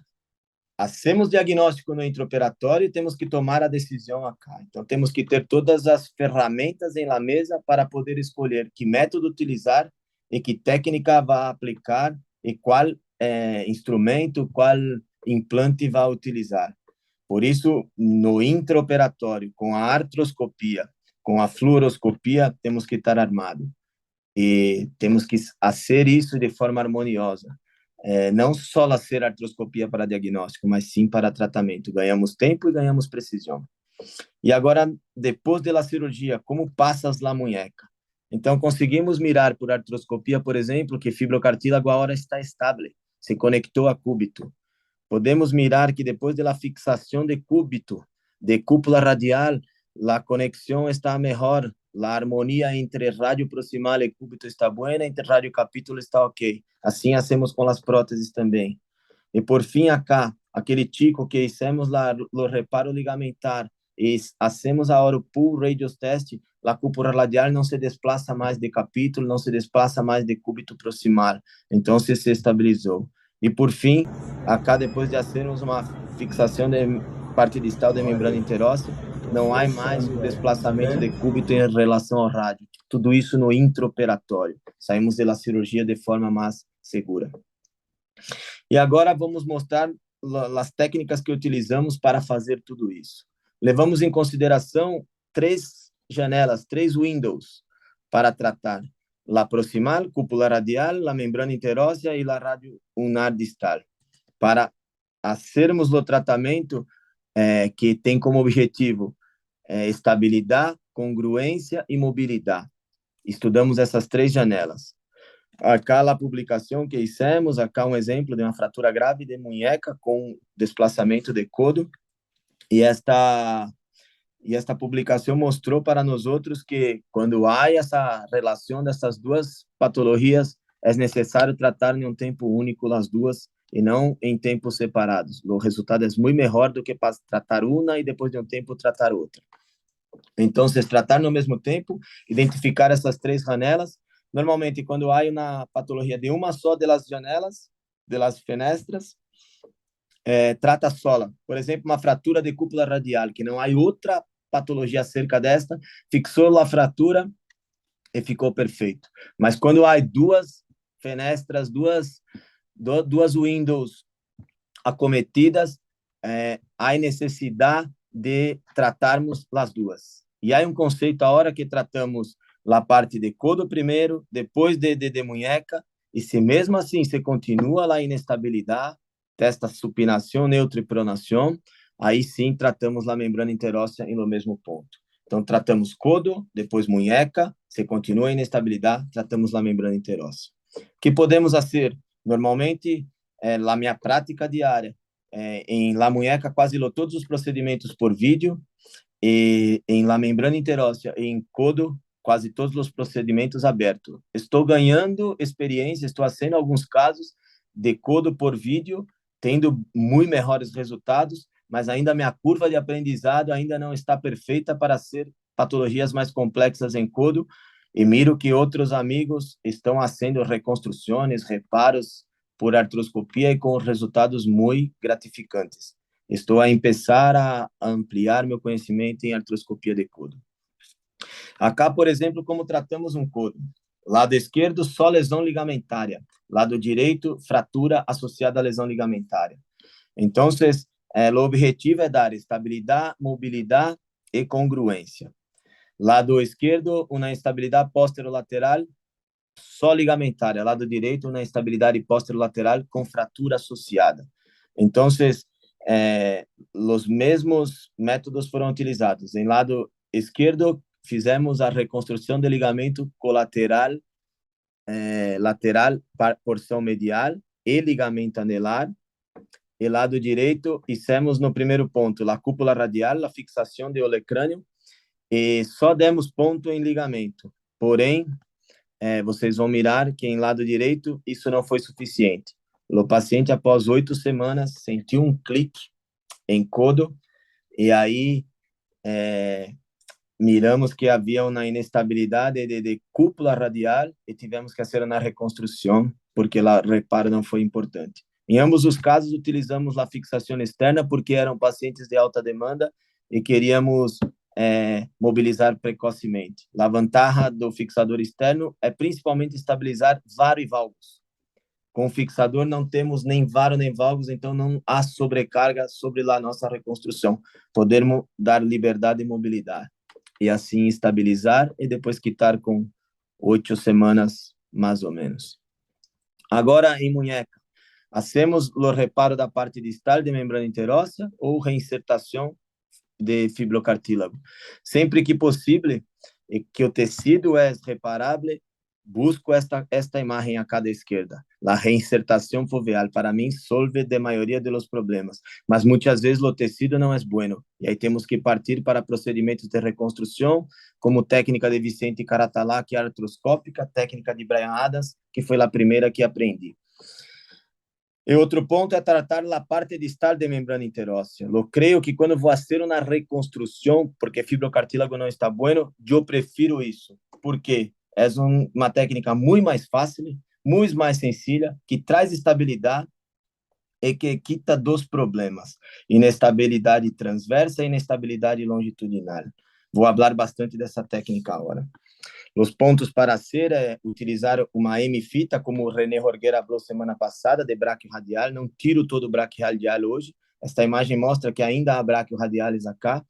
Hacemos diagnóstico no intraoperatório e temos que tomar a decisão acá. Então, temos que ter todas as ferramentas em la mesa para poder escolher que método utilizar e que técnica vai aplicar e qual instrumento, qual implante vai utilizar. Por isso, no intraoperatório, com a artroscopia, com a fluoroscopia, temos que estar armado. E temos que fazer isso de forma harmoniosa. Não só fazer artroscopia para diagnóstico, mas sim para tratamento. Ganhamos tempo e ganhamos precisão. E agora, depois da cirurgia, como passas la muñeca? Então, conseguimos mirar por artroscopia, por exemplo, que fibrocartílago agora está estável, se conectou a cúbito. Podemos mirar que depois da fixação de cúbito, de cúpula radial, a conexão está melhor, a harmonia entre rádio proximal e cúbito está boa, entre rádio capítulo está ok. Assim hacemos com as próteses também. E por fim, acá, aquele tico que hicimos o reparo ligamentar e hacemos agora o pull radius test, a cúpula radial não se desplaça mais de capítulo, não se desplaça mais de cúbito proximal. Então, se estabilizou. E por fim, acá depois de fazermos uma fixação de parte distal da membrana interóssea, não há mais o desplaçamento de cúbito em relação ao rádio. Tudo isso no intraoperatório. Saímos da cirurgia de forma mais segura. E agora vamos mostrar as técnicas que utilizamos para fazer tudo isso. Levamos em consideração 3 janelas, 3 windows para tratar. La proximal, cúpula radial, a membrana interóssea e a rádio ulnar distal. Para fazermos o tratamento que tem como objetivo estabilidade, congruência e mobilidade. Estudamos essas 3 janelas. Acá a publicação que fizemos, acá um exemplo de uma fratura grave de muñeca com desplaçamento de codo. E esta publicação mostrou para nós outros que quando há essa relação dessas duas patologias, é necessário tratar em um tempo único as duas e não em tempos separados. O resultado é muito melhor do que tratar uma e depois de um tempo tratar outra. Então, se tratar no mesmo tempo, identificar essas 3 janelas. Normalmente, quando há uma patologia de uma só das janelas, das fenestras, trata sola. Por exemplo, uma fratura de cúpula radial, que não há outra patologia acerca desta, fixou a fratura e ficou perfeito. Mas quando há 2 fenestras, duas windows acometidas, há necessidade de tratarmos as duas. E há um conceito agora que tratamos a parte de codo primeiro, depois de muñeca, e se mesmo assim se continua a inestabilidade, testa supinação, neutropronação, aí sim tratamos a membrana interóssea no mesmo ponto. Então, tratamos codo, depois muñeca, se continua a inestabilidade, tratamos a membrana interóssea. O que podemos fazer? Normalmente, na minha prática diária, em la muñeca, quase todos os procedimentos por vídeo, e em la membrana interóssea e em codo, quase todos os procedimentos abertos. Estou ganhando experiência, estou fazendo alguns casos de codo por vídeo, tendo muito melhores resultados, mas ainda minha curva de aprendizado ainda não está perfeita para ser patologias mais complexas em codo, e miro que outros amigos estão fazendo reconstruções, reparos por artroscopia e com resultados muito gratificantes. Estou a começar a ampliar meu conhecimento em artroscopia de codo. Acá, por exemplo, como tratamos um codo. Lado esquerdo, só lesão ligamentária. Lado direito, fratura associada à lesão ligamentária. Então, o objetivo é dar estabilidade, mobilidade e congruência. Lado esquerdo, uma estabilidade posterolateral só ligamentária. Lado direito, uma estabilidade posterolateral com fratura associada. Então, os mesmos métodos foram utilizados. Em lado esquerdo, fizemos a reconstrução do ligamento colateral, lateral, porção medial e ligamento anelar. E lado direito, fizemos no primeiro ponto a cúpula radial, a fixação do olecrânio, e só demos ponto em ligamento. Porém, vocês vão mirar que em lado direito isso não foi suficiente. O paciente, após 8 semanas, sentiu um clique em codo, e aí miramos que havia uma inestabilidade de cúpula radial e tivemos que fazer uma reconstrução, porque o reparo não foi importante. Em ambos os casos, utilizamos a fixação externa, porque eram pacientes de alta demanda e queríamos mobilizar precocemente. A vantagem do fixador externo é principalmente estabilizar varo e valgos. Com o fixador não temos nem varo nem valgos, então não há sobrecarga sobre a nossa reconstrução. Podemos dar liberdade e mobilidade. E assim estabilizar e depois quitar com 8 semanas, mais ou menos. Agora, em munheca, hacemos o reparo da parte distal de membrana interóssea ou reinsertação de fibrocartílago. Sempre que possível, e que o tecido é reparável, busco esta imagem acá da esquerda. A reinsertação foveal, para mim, solve de maioria dos problemas, mas muitas vezes o tecido não é bueno, e aí temos que partir para procedimentos de reconstrução, como técnica de Vicente Caratalá, que é artroscópica, técnica de Brian Adams, que foi a primeira que aprendi. E outro ponto é tratar a parte distal de membrana interóssea. Eu creio que quando vou fazer uma reconstrução, porque fibrocartílago não está bueno, eu prefiro isso. Por quê? É uma técnica muito mais fácil, muito mais sencilla, que traz estabilidade e que quita 2 problemas: inestabilidade transversa e inestabilidade longitudinal. Vou falar bastante dessa técnica agora. Os pontos para hacer é utilizar uma M-fita, como o René Horguera falou semana passada, de braquio radial. Não tiro todo o braquio radial hoje. Esta imagem mostra que ainda há braquio radiales acá,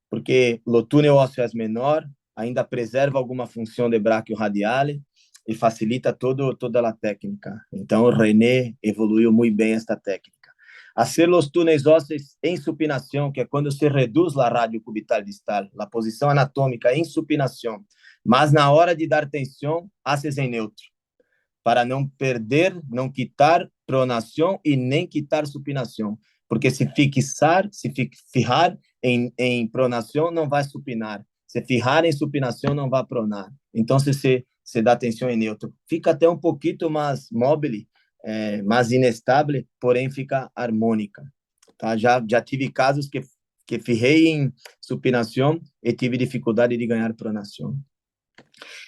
porque o túnel ósseo é menor, ainda preserva alguma função de braquio radiale e facilita toda a técnica. Então, o René evoluiu muito bem esta técnica. Hacer os túneis ósseos em supinação, que é quando se reduz a rádio cubital distal, a posição anatômica em supinação, mas na hora de dar tensão, haces em neutro, para não perder, não quitar pronação e nem quitar supinação, porque se fijar em pronação, não vai supinar, se fijar em supinação, não vai pronar. Então, se dá tensão em neutro, fica até um pouquinho mais móvel, mais inestável, porém fica harmônica. Tá? Já tive casos que fijei em supinação e tive dificuldade de ganhar pronação.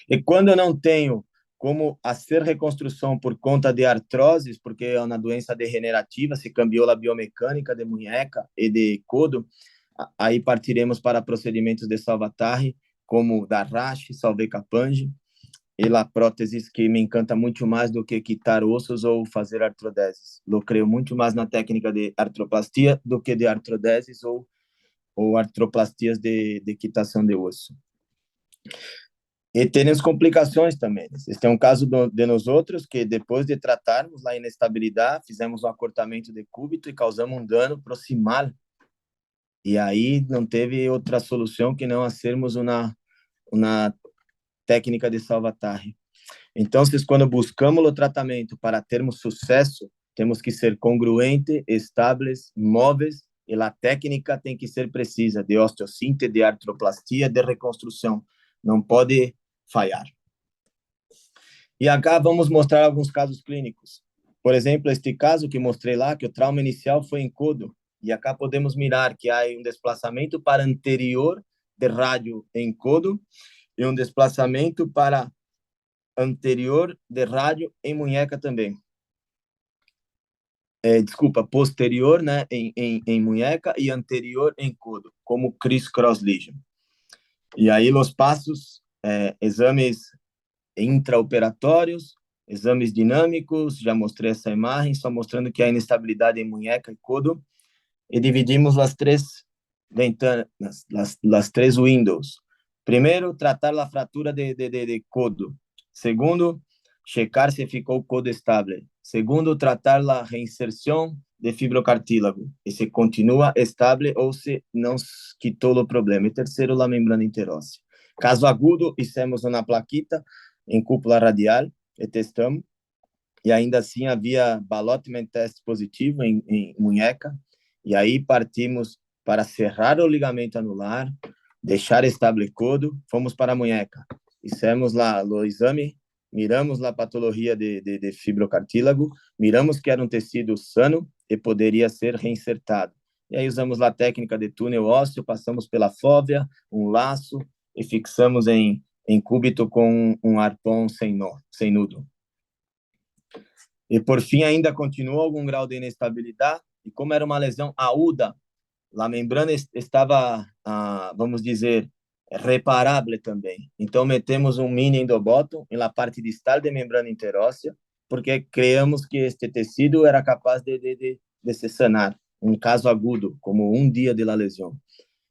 E quando eu não tenho como fazer reconstrução por conta de artroses, porque é uma doença degenerativa, se cambiou a biomecânica de munheca e de codo, aí partiremos para procedimentos de Salvatore, como Darrache, Salve-Capange, e a prótese que me encanta muito mais do que quitar ossos ou fazer artrodeses. Eu creio muito mais na técnica de artroplastia do que de artrodeses ou artroplastias de quitação de osso. E temos complicações também. Este é um caso de nós outros que, depois de tratarmos a inestabilidade, fizemos um acortamento de cúbito e causamos um dano proximal. E aí não teve outra solução que não fazermos uma técnica de Salvatore. Então, quando buscamos o tratamento para termos sucesso, temos que ser congruentes, estáveis, móveis, e a técnica tem que ser precisa, de osteossíntese, de artroplastia, de reconstrução. Não pode falhar. E acá vamos mostrar alguns casos clínicos. Por exemplo, este caso que mostrei lá, que o trauma inicial foi em codo. E acá podemos mirar que há um desplaçamento para anterior de rádio em codo e um desplaçamento para anterior de rádio em munheca também. desculpa, posterior, né, em munheca e anterior em codo, como criss-cross lesion. E aí os passos, exames intraoperatórios, exames dinâmicos, já mostrei essa imagem, só mostrando que há inestabilidade em munheca e codo, e dividimos as três ventanas, las três windows. Primeiro, tratar a fratura de codo. Segundo, checar se ficou o codo estável. Segundo, tratar a reinserção de fibrocartílago, e se continua estável ou se não quitou o problema. E terceiro, a membrana interóssea. Caso agudo, hicimos uma plaquita em cúpula radial e testamos, e ainda assim havia ballottement test positivo em munheca, e aí partimos para cerrar o ligamento anular, deixar estável o codo, fomos para a munheca. Fizemos lá o exame, miramos lá a patologia de fibrocartílago, miramos que era um tecido sano e poderia ser reinsertado. E aí usamos lá a técnica de túnel ósseo, passamos pela fóvea, um laço, e fixamos em cúbito com um arpão sem nó, sem nudo. E, por fim, ainda continuou algum grau de inestabilidade, e como era uma lesão aguda, a membrana estava, vamos dizer, reparável também. Então, metemos um mini endobótomo na parte distal da membrana interóssea, porque creamos que este tecido era capaz de se sanar, um caso agudo, como um dia de la lesão.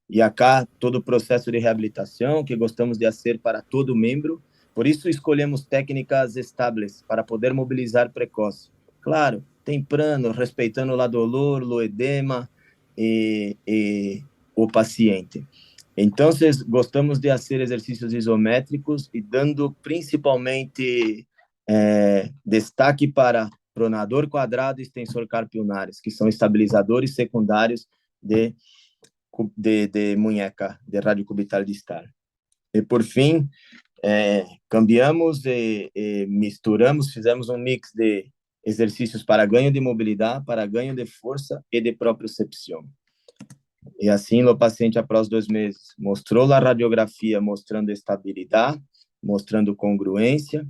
E acá, todo o processo de reabilitação que gostamos de fazer para todo membro, por isso escolhemos técnicas estáveis para poder mobilizar precoce. Claro, temprano, respeitando o dolor, o edema e o paciente. Então, gostamos de fazer exercícios isométricos e dando principalmente destaque para pronador quadrado e extensor carpio ulnares, que são estabilizadores secundários de munheca, de rádio cubital distal. E, por fim, cambiamos e misturamos, fizemos um mix de exercícios para ganho de mobilidade, para ganho de força e de propriocepção. E assim, o paciente, após 2 meses, mostrou a radiografia mostrando estabilidade, mostrando congruência,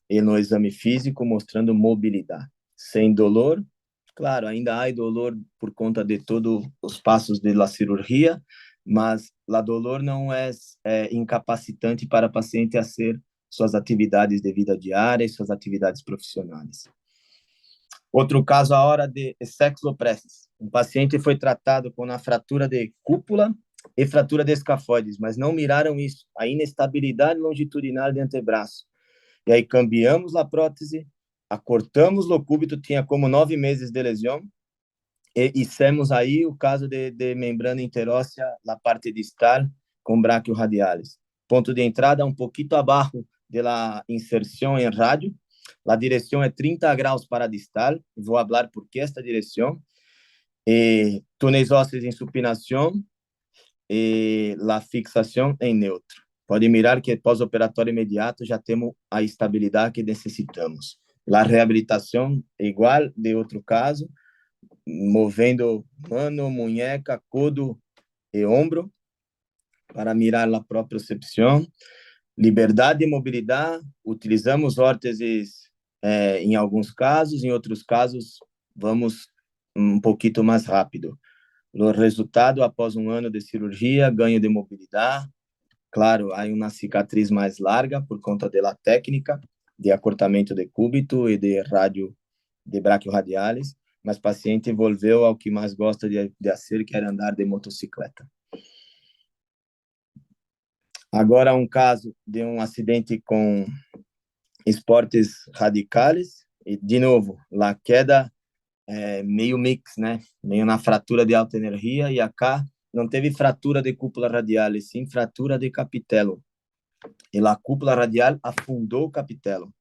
e no exame físico, mostrando mobilidade. Sem dolor, claro, ainda há dolor por conta de todos os passos da cirurgia, mas a dolor não é incapacitante para o paciente a fazer suas atividades de vida diária e suas atividades profissionais. Outro caso, a hora de sexlopresis. Um paciente foi tratado com a fratura de cúpula e fratura de escafoides, mas não miraram isso, a inestabilidade longitudinal de antebraço. E aí cambiamos a prótese, acortamos o cúbito, tinha como 9 meses de lesão, e hicimos aí o caso de membrana interóssea na parte distal com braquio radialis. Ponto de entrada um pouquinho abaixo da inserção em rádio. A direção é 30 graus para distal. Vou falar por que esta direção. Túneis ósseos em supinação e a fixação em neutro. Pode mirar que pós-operatório imediato já temos a estabilidade que necessitamos. A reabilitação é igual de outro caso, movendo mano, munheca, codo e ombro para mirar a propriocepção. Liberdade e mobilidade, utilizamos órteses em alguns casos, em outros casos vamos um pouquinho mais rápido. O resultado, após 1 ano de cirurgia, ganho de mobilidade. Claro, há uma cicatriz mais larga por conta da técnica de acortamento de cúbito e de rádio de braquio radialis, mas o paciente volveu ao que mais gosta de fazer, que era andar de motocicleta. Agora, um caso de um acidente com esportes radicais, e, de novo, a queda meio mix, né? Meio na fratura de alta energia, e acá não teve fratura de cúpula radial, e sim fratura de capitello. E a cúpula radial afundou o capitello.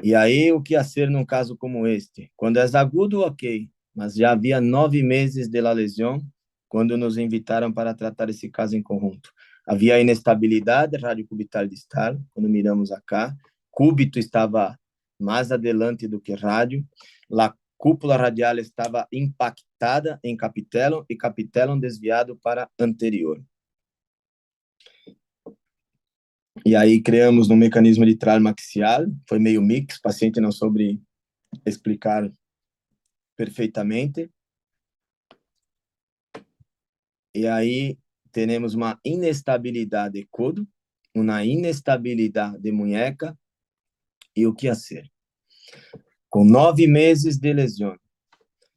E aí, o que fazer num caso como este? Quando é agudo, ok, mas já havia 9 meses de la lesão quando nos invitaram para tratar esse caso em conjunto. Havia inestabilidade radiocubital distal, quando miramos acá. Cúbito estava mais adelante do que rádio. A cúpula radial estava impactada em capitello e capitello desviado para anterior. E aí criamos um mecanismo de trauma axial, foi meio mix, o paciente não soube explicar perfeitamente. E aí temos uma inestabilidade de codo, uma inestabilidade de munheca e o que fazer? Com 9 meses de lesão.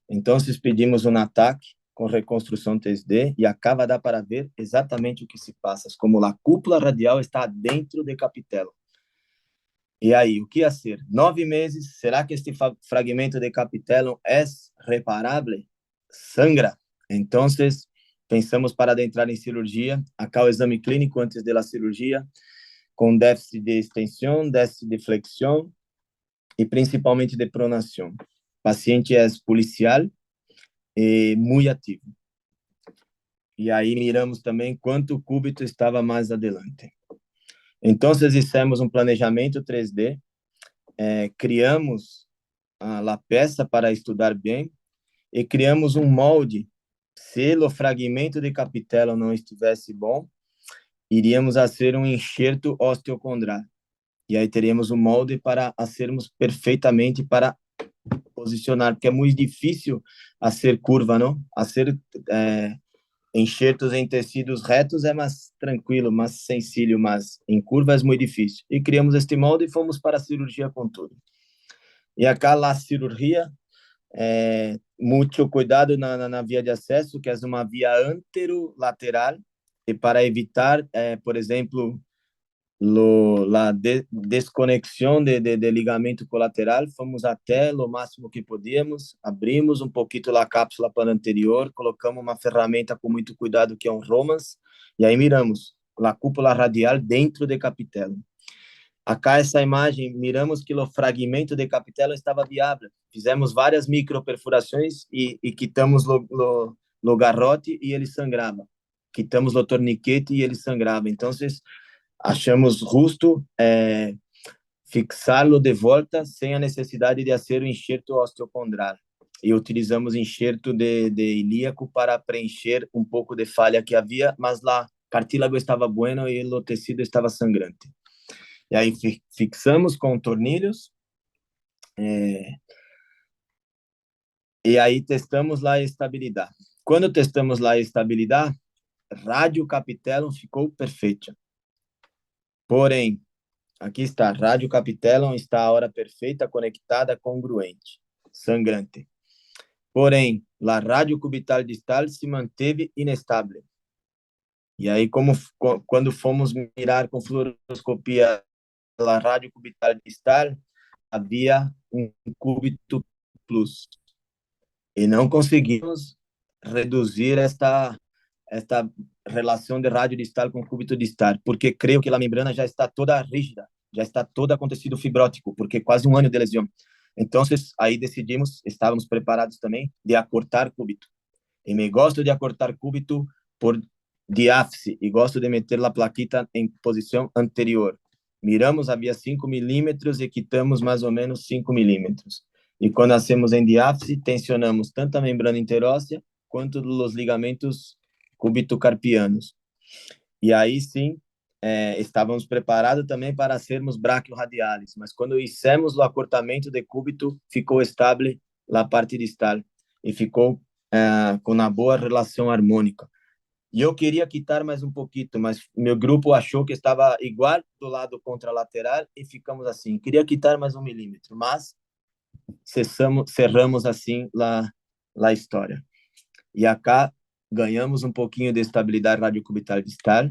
Então, pedimos um ataque com reconstrução 3D e acaba dá para ver exatamente o que se passa, como a cúpula radial está dentro do capitelo. E aí, o que fazer? 9 meses, será que este fragmento de capitelo é reparável? Sangra. Então, pensamos para adentrar em cirurgia. Acá o exame clínico antes da cirurgia, com déficit de extensão, déficit de flexão e principalmente de pronação. O paciente é policial e muito ativo. E aí miramos também quanto cúbito estava mais adelante. Então, fizemos um planejamento 3D, criamos a peça para estudar bem e criamos um molde. Se o fragmento de capitelo não estivesse bom, iríamos fazer um enxerto osteocondral. E aí teríamos um molde para fazermos perfeitamente para posicionar, porque é muito difícil fazer curva, não? Fazer enxertos em tecidos retos é mais tranquilo, mais sencillo, mas em curva é muito difícil. E criamos este molde e fomos para a cirurgia com tudo. E acá a cirurgia, muito cuidado na via de acesso, que é uma via anterolateral, e para evitar, por exemplo, a desconexão de ligamento colateral, fomos até o máximo que podíamos, abrimos um pouquinho a cápsula para anterior, colocamos uma ferramenta com muito cuidado, que é um Romans, e aí miramos a cúpula radial dentro do capitelo. Acá essa imagem, miramos que o fragmento de capitelo estava viável. Fizemos várias microperfurações e quitamos o garrote e ele sangrava. Quitamos o torniquete e ele sangrava. Então, achamos justo fixá-lo de volta sem a necessidade de fazer o enxerto osteocondral. E utilizamos enxerto de ilíaco para preencher um pouco de falha que havia, mas lá cartílago estava bueno e o tecido estava sangrante. E aí fixamos com tornilhos, e aí testamos lá a estabilidade. Quando testamos lá a estabilidade, rádio capitellum ficou perfeita. Porém, aqui está, rádio capitellum está a hora perfeita, conectada, congruente, sangrante. Porém, a rádio cubital distal se manteve inestável. E aí, quando fomos mirar com fluoroscopia a rádio cubital distal, havia um cúbito plus. E não conseguimos reduzir esta relação de rádio distal com cúbito distal, porque creio que a membrana já está toda rígida, já está toda com tecido fibrótico, porque quase um ano de lesão. Então, aí decidimos, estávamos preparados também, de acortar cúbito. E me gosto de acortar cúbito por diáfise, e gosto de meter a plaquita em posição anterior. Miramos, havia 5 milímetros e quitamos mais ou menos 5 milímetros. E quando hacemos em diáfise, tensionamos tanto a membrana interóssea quanto os ligamentos cúbito-carpianos. E aí sim, estávamos preparados também para sermos braquiorradiales, mas quando hicimos o acortamento de cúbito, ficou estável a parte distal e ficou com uma boa relação harmônica. E eu queria quitar mais um pouquinho, mas meu grupo achou que estava igual do lado contralateral e ficamos assim. Queria quitar mais 1 milímetro, mas cerramos assim a história. E acá ganhamos um pouquinho de estabilidade radiocubital distal,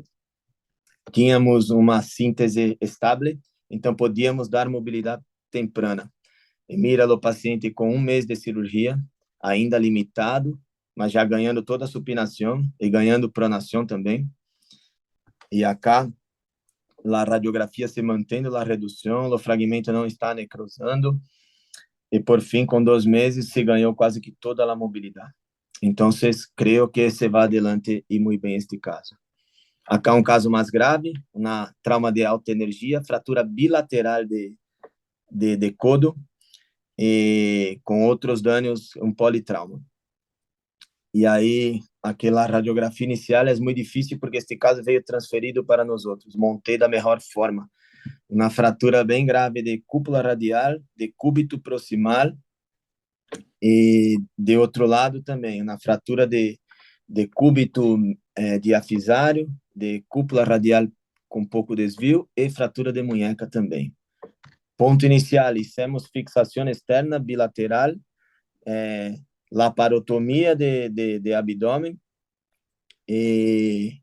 tínhamos uma síntese estável, então podíamos dar mobilidade temprana. E mira o paciente com 1 mês de cirurgia, ainda limitado, mas já ganhando toda a supinação e ganhando pronação também. E acá, a radiografia se mantendo a redução, o fragmento não está necrosando, e por fim, com 2 meses, se ganhou quase que toda a mobilidade. Então, creio que se vai adelante e muito bem este caso. Acá um caso mais grave, uma trauma de alta energia, fratura bilateral de codo, e com outros danos, um politrauma. E aí, aquela radiografia inicial é muito difícil, porque este caso veio transferido para nós outros. Montei da melhor forma. Uma fratura bem grave de cúpula radial, de cúbito proximal, E de outro lado também, na fratura de cúbito diafisário, de cúpula radial com pouco desvio e fratura de munheca também. Ponto inicial, hicimos fixação externa bilateral, laparotomia de abdômen e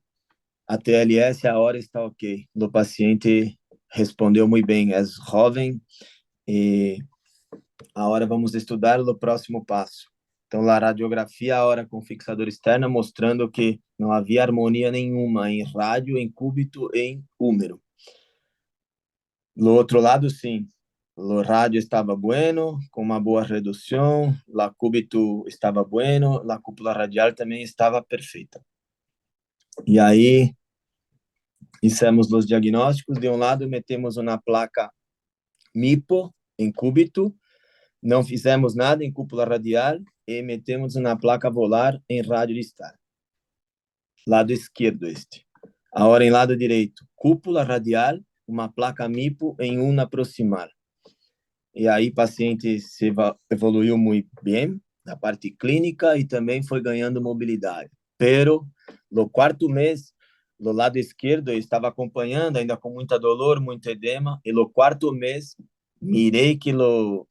a TLS, a hora está ok. O paciente respondeu muito bem, é jovem e agora vamos estudar o próximo passo. Então, a radiografia agora com fixador externo, mostrando que não havia harmonia nenhuma em rádio, em cúbito e em húmero. Do outro lado, sim, o rádio estava bueno, com uma boa redução, o cúbito estava bueno, a cúpula radial também estava perfeita. E aí, fizemos os diagnósticos. De um lado, metemos uma placa MIPO em cúbito, não fizemos nada em cúpula radial e metemos uma placa volar em rádio distal. Lado esquerdo este. Agora em lado direito, cúpula radial, uma placa MIPO em una proximal. E aí o paciente se evoluiu muito bem na parte clínica e também foi ganhando mobilidade. Pero no quarto mês, do lado esquerdo, eu estava acompanhando ainda com muita dolor, muito edema, e no quarto mês mirei que o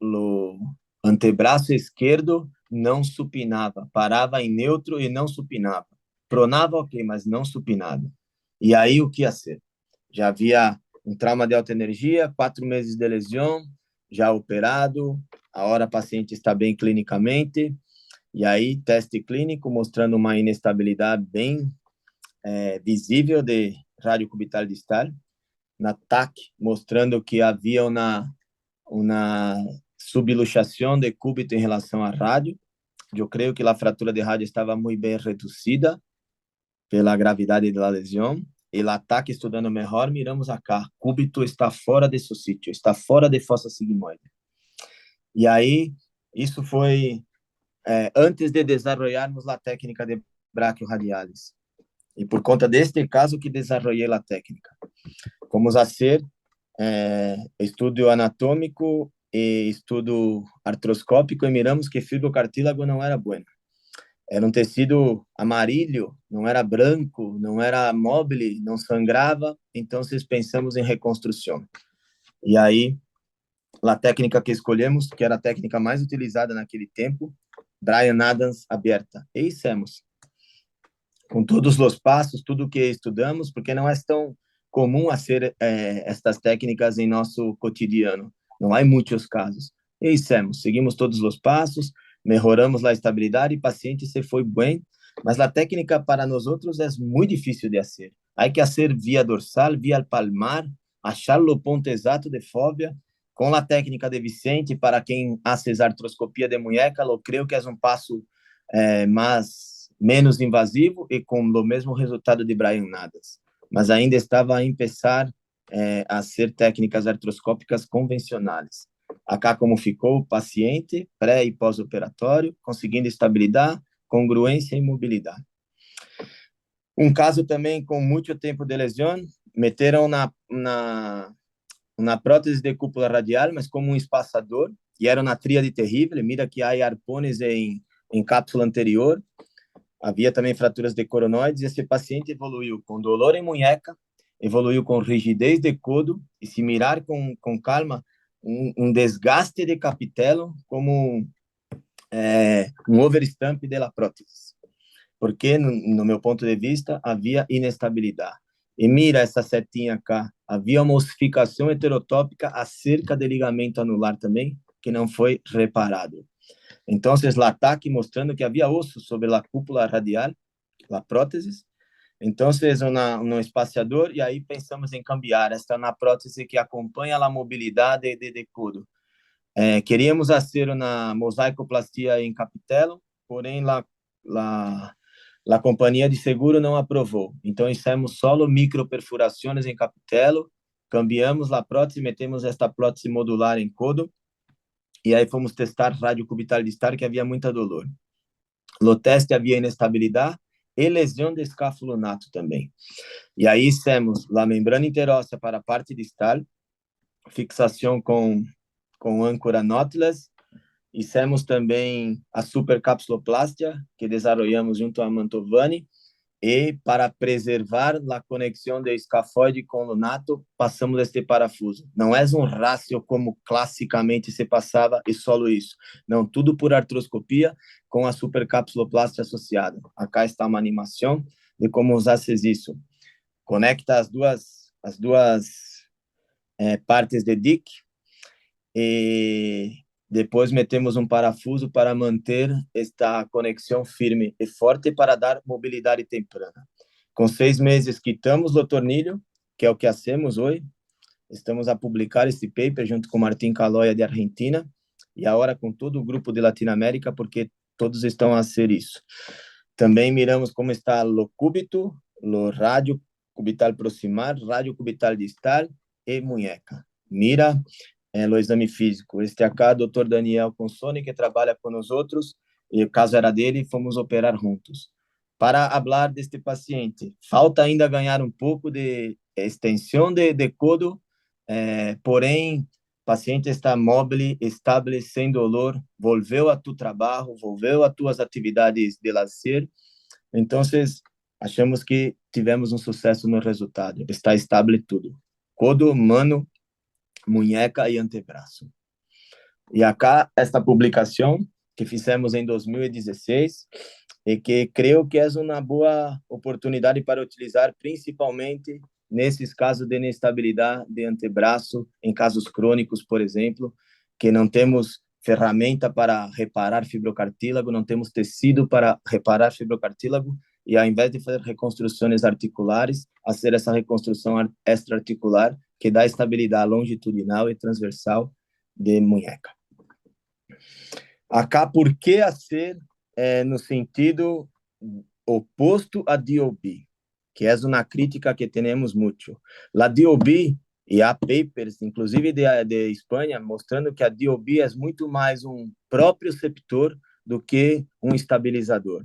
antebraço esquerdo não supinava, parava em neutro e não supinava. Pronava ok, mas não supinava. E aí o que ia ser? Já havia um trauma de alta energia, 4 meses de lesão, já operado, agora o paciente está bem clinicamente, e aí teste clínico mostrando uma inestabilidade bem visível de rádio cubital distal, na TAC mostrando que havia uma subluxação de cúbito em relação à rádio. Eu creio que a fratura de rádio estava muito bem reduzida pela gravidade da lesão. E a TAC estudando melhor, miramos acá. Cúbito está fora de seu sítio, está fora de fossa sigmoide. E aí, isso foi antes de desenvolvermos a técnica de braquiorradiales. E por conta deste caso que desenvolvi a técnica. Vamos fazer estudo anatômico e estudo artroscópico e miramos que fibrocartílago não era bueno. Era um tecido amarillo, não era branco, não era móvel, não sangrava, então pensamos em reconstrução. E aí, a técnica que escolhemos, que era a técnica mais utilizada naquele tempo, Bryan Adams aberta. E hicimos. Com todos os passos, tudo que estudamos, porque não é tão comum fazer estas técnicas em nosso cotidiano. Não há muitos casos. E hicimos. Seguimos todos os passos, melhoramos a estabilidade, o paciente se foi bem, mas a técnica para nós outros é muito difícil de fazer. Há que fazer via dorsal, via palmar, achar o ponto exato de fóbia. Com a técnica de Vicente, para quem faz artroscopia de munheca, eu creio que é um passo menos invasivo e com o mesmo resultado de Bryan Adams. Mas ainda estava a começar a ser técnicas artroscópicas convencionais. Acá como ficou o paciente, pré e pós-operatório, conseguindo estabilidade, congruência e mobilidade. Um caso também com muito tempo de lesão, meteram na prótese de cúpula radial, mas como um espaçador, e era na tríade terrível, mira que há arpones em cápsula anterior, havia também fraturas de coronoides, e esse paciente evoluiu com dolor em munheca, evoluiu com rigidez de codo, e se mirar com calma, um desgaste de capitelo como um overstamp da prótese. Porque, no meu ponto de vista, havia inestabilidade. E mira essa setinha cá, havia uma ossificação heterotópica acerca do ligamento anular também, que não foi reparado. Então, a TAC mostrando que havia osso sobre a cúpula radial, a prótese. Então, um espaciador, e aí pensamos em cambiar esta na prótese que acompanha a mobilidade de codo. Queríamos fazer uma mosaicoplastia em capitelo, porém, a companhia de seguro não aprovou. Então, fizemos solo microperfurações em capitelo, cambiamos a prótese, metemos esta prótese modular em codo, e aí fomos testar rádio cubital distal, que havia muita dolor. No teste havia inestabilidade e lesão de escáfulo nato também. E aí fizemos a membrana interóssea para a parte distal, fixação com âncora knotless, Fizemos também a supercapsuloplastia, que desenvolvemos junto a Mantovani, e para preservar a conexão do escafoide com o lunato, passamos este parafuso. Não é um rácio como classicamente se passava e só isso. Não, tudo por artroscopia com a supercapsuloplastia associada. Acá está uma animação de como usases isso. Conecta as duas partes de DIC e depois metemos um parafuso para manter esta conexão firme e forte para dar mobilidade temprana. Com 6 meses quitamos o tornilho, que é o que hacemos hoje. Estamos a publicar este paper junto com Martín Caloia de Argentina e agora com todo o grupo de Latinoamérica, porque todos estão a fazer isso. Também miramos como está o cúbito, o rádio cubital proximal, rádio cubital distal e munheca. Mira o exame físico. Este acá, Dr. Daniel Consoni, que trabalha com nós outros, e o caso era dele, fomos operar juntos. Para falar deste paciente, falta ainda ganhar um pouco de extensão de codo, porém, o paciente está móvel, estável, sem dolor, volveu a tu trabalho, volveu a tuas atividades de lazer. Então, achamos que tivemos um sucesso no resultado. Está estável tudo. Codo, mano, munheca e antebraço. E acá, esta publicação que fizemos em 2016 e que creio que é uma boa oportunidade para utilizar principalmente nesses casos de inestabilidade de antebraço, em casos crônicos, por exemplo, que não temos ferramenta para reparar fibrocartílago, não temos tecido para reparar fibrocartílago, e ao invés de fazer reconstruções articulares, fazer essa reconstrução extraarticular que dá estabilidade longitudinal e transversal de munheca. Acá, por que ser no sentido oposto a DOB, que é uma crítica que temos muito. A DOB, e há papers, inclusive de Espanha, mostrando que a DOB é muito mais um proprioceptor do que um estabilizador.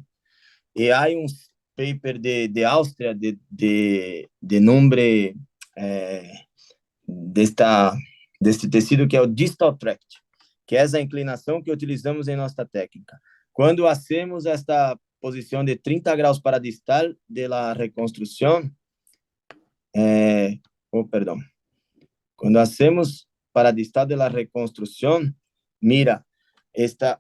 E há um paper de Áustria, de nome deste tecido, que é o distal tract, que é a inclinação que utilizamos em nossa técnica. Quando hacemos esta posição de 30 graus para distal de la reconstrução, quando hacemos para distal de la reconstrução, mira, esta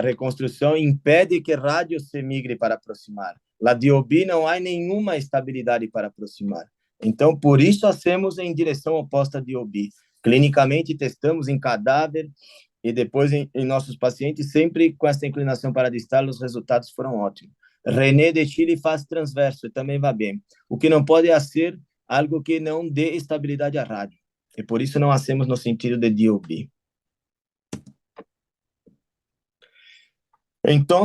reconstrução impede que rádio se migre para aproximar. La DOB não há nenhuma estabilidade para aproximar. Então, por isso, hacemos em direção oposta a DOB. Clinicamente, testamos em cadáver e depois em nossos pacientes, sempre com essa inclinação para distal, os resultados foram ótimos. René de Chile faz transverso e também vai bem. O que não pode ser algo que não dê estabilidade à rádio. E por isso não hacemos no sentido de DOB. Então,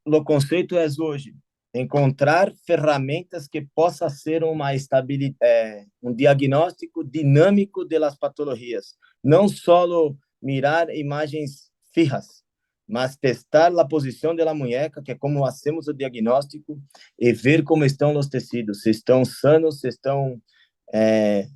o conceito é hoje encontrar ferramentas que possa ser um diagnóstico dinâmico das patologias, não só mirar imagens fijas, mas testar a posição da munheca, que é como hacemos o diagnóstico, e ver como estão os tecidos, se estão sanos, se estão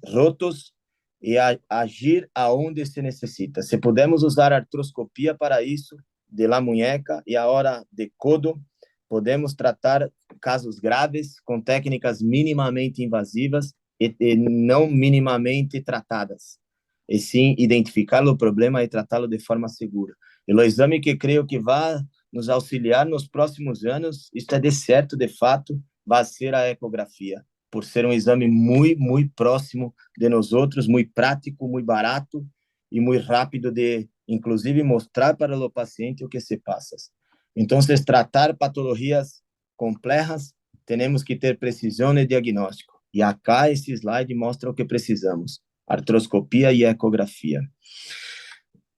rotos, e agir aonde se necessita. Se pudermos usar artroscopia para isso, de la munheca e a hora de codo, podemos tratar casos graves com técnicas minimamente invasivas e não minimamente tratadas, e sim identificar o problema e tratá-lo de forma segura. E o exame que creio que vai nos auxiliar nos próximos anos, isto é de certo, de fato, vai ser a ecografia, por ser um exame muito próximo de nós outros, muito prático, muito barato e muito rápido de, inclusive, mostrar para o paciente o que se passa. Então, tratar patologias complexas, temos que ter precisão de diagnóstico. E acá esse slide mostra o que precisamos: artroscopia e ecografia.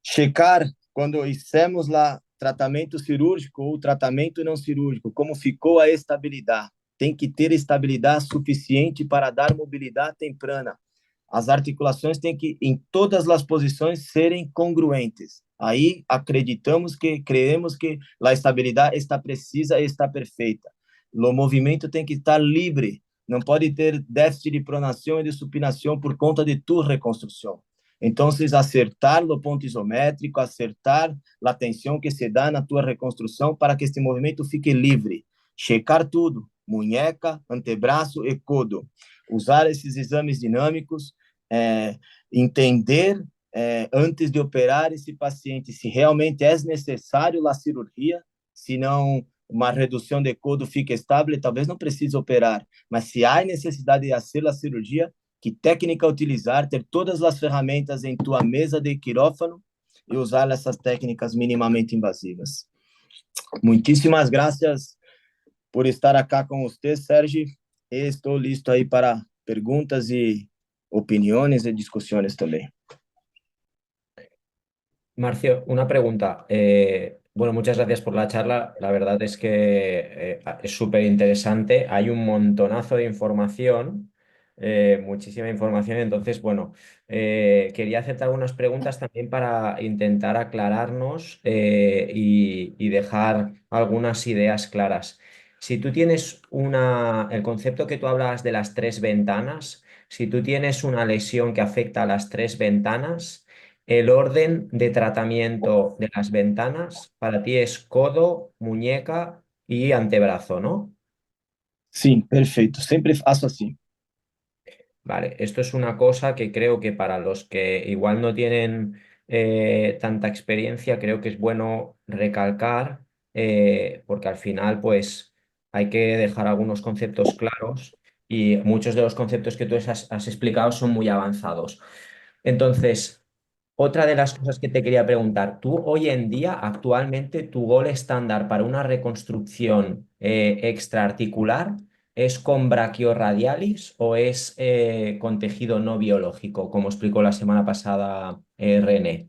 Checar quando hicimos lá tratamento cirúrgico ou tratamento não cirúrgico, como ficou a estabilidade. Tem que ter estabilidade suficiente para dar mobilidade temprana. As articulações têm que, em todas as posições, serem congruentes. Aí acreditamos creemos que a estabilidade está precisa e está perfeita. O movimento tem que estar livre, não pode ter déficit de pronação e de supinação por conta de tua reconstrução. Entonces, acertar o ponto isométrico, acertar a tensão que se dá na tua reconstrução para que este movimento fique livre. Checar tudo, munheca, antebraço e codo. Usar esses exames dinâmicos, entender antes de operar esse paciente se realmente é necessário a cirurgia, se não uma redução de codo fica estável, talvez não precise operar, mas se há necessidade de fazer a cirurgia, que técnica utilizar, ter todas as ferramentas em tua mesa de quirófano e usar essas técnicas minimamente invasivas. Muitíssimas graças por estar aqui com você, Sérgio. Estou listo aí para perguntas e opiniões e discussões também. Marcio, una pregunta. Bueno, muchas gracias por la charla. La verdad es que es súper interesante. Hay un montonazo de información, muchísima información. Entonces, bueno, quería hacerte algunas preguntas también para intentar aclararnos y dejar algunas ideas claras. Si tú tienes el concepto que tú hablabas de las tres ventanas, si tú tienes una lesión que afecta a las tres ventanas, el orden de tratamiento de las ventanas para ti es codo, muñeca y antebrazo, ¿no? Sim, perfeito. Sempre faço assim. Vale, esto es una cosa que creo que para los que igual no tienen tanta experiencia, creo que es bueno recalcar, porque al final pues hay que dejar algunos conceptos claros y muchos de los conceptos que tú has explicado son muy avanzados. Entonces, otra de las cosas que te quería preguntar, tú hoy en día, actualmente, tu gol estándar para una reconstrucción extraarticular es con brachioradialis o es con tejido no biológico, como explicó la semana pasada René.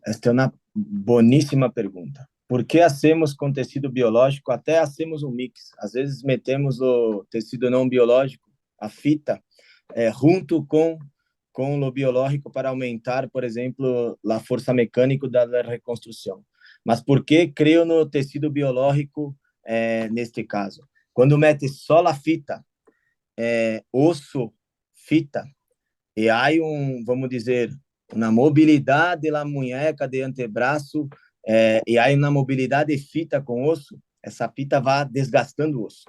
Esta é uma boníssima pergunta. Por que hacemos com tecido biológico? Até hacemos um mix. Às vezes metemos o tecido não biológico, a fita, junto com o biológico para aumentar, por exemplo, a força mecânica da reconstrução. Mas por que creio no tecido biológico neste caso? Quando mete só a fita, osso, fita, e há vamos dizer, uma mobilidade da munheca de antebraço e há uma mobilidade de fita com osso, essa fita vai desgastando o osso.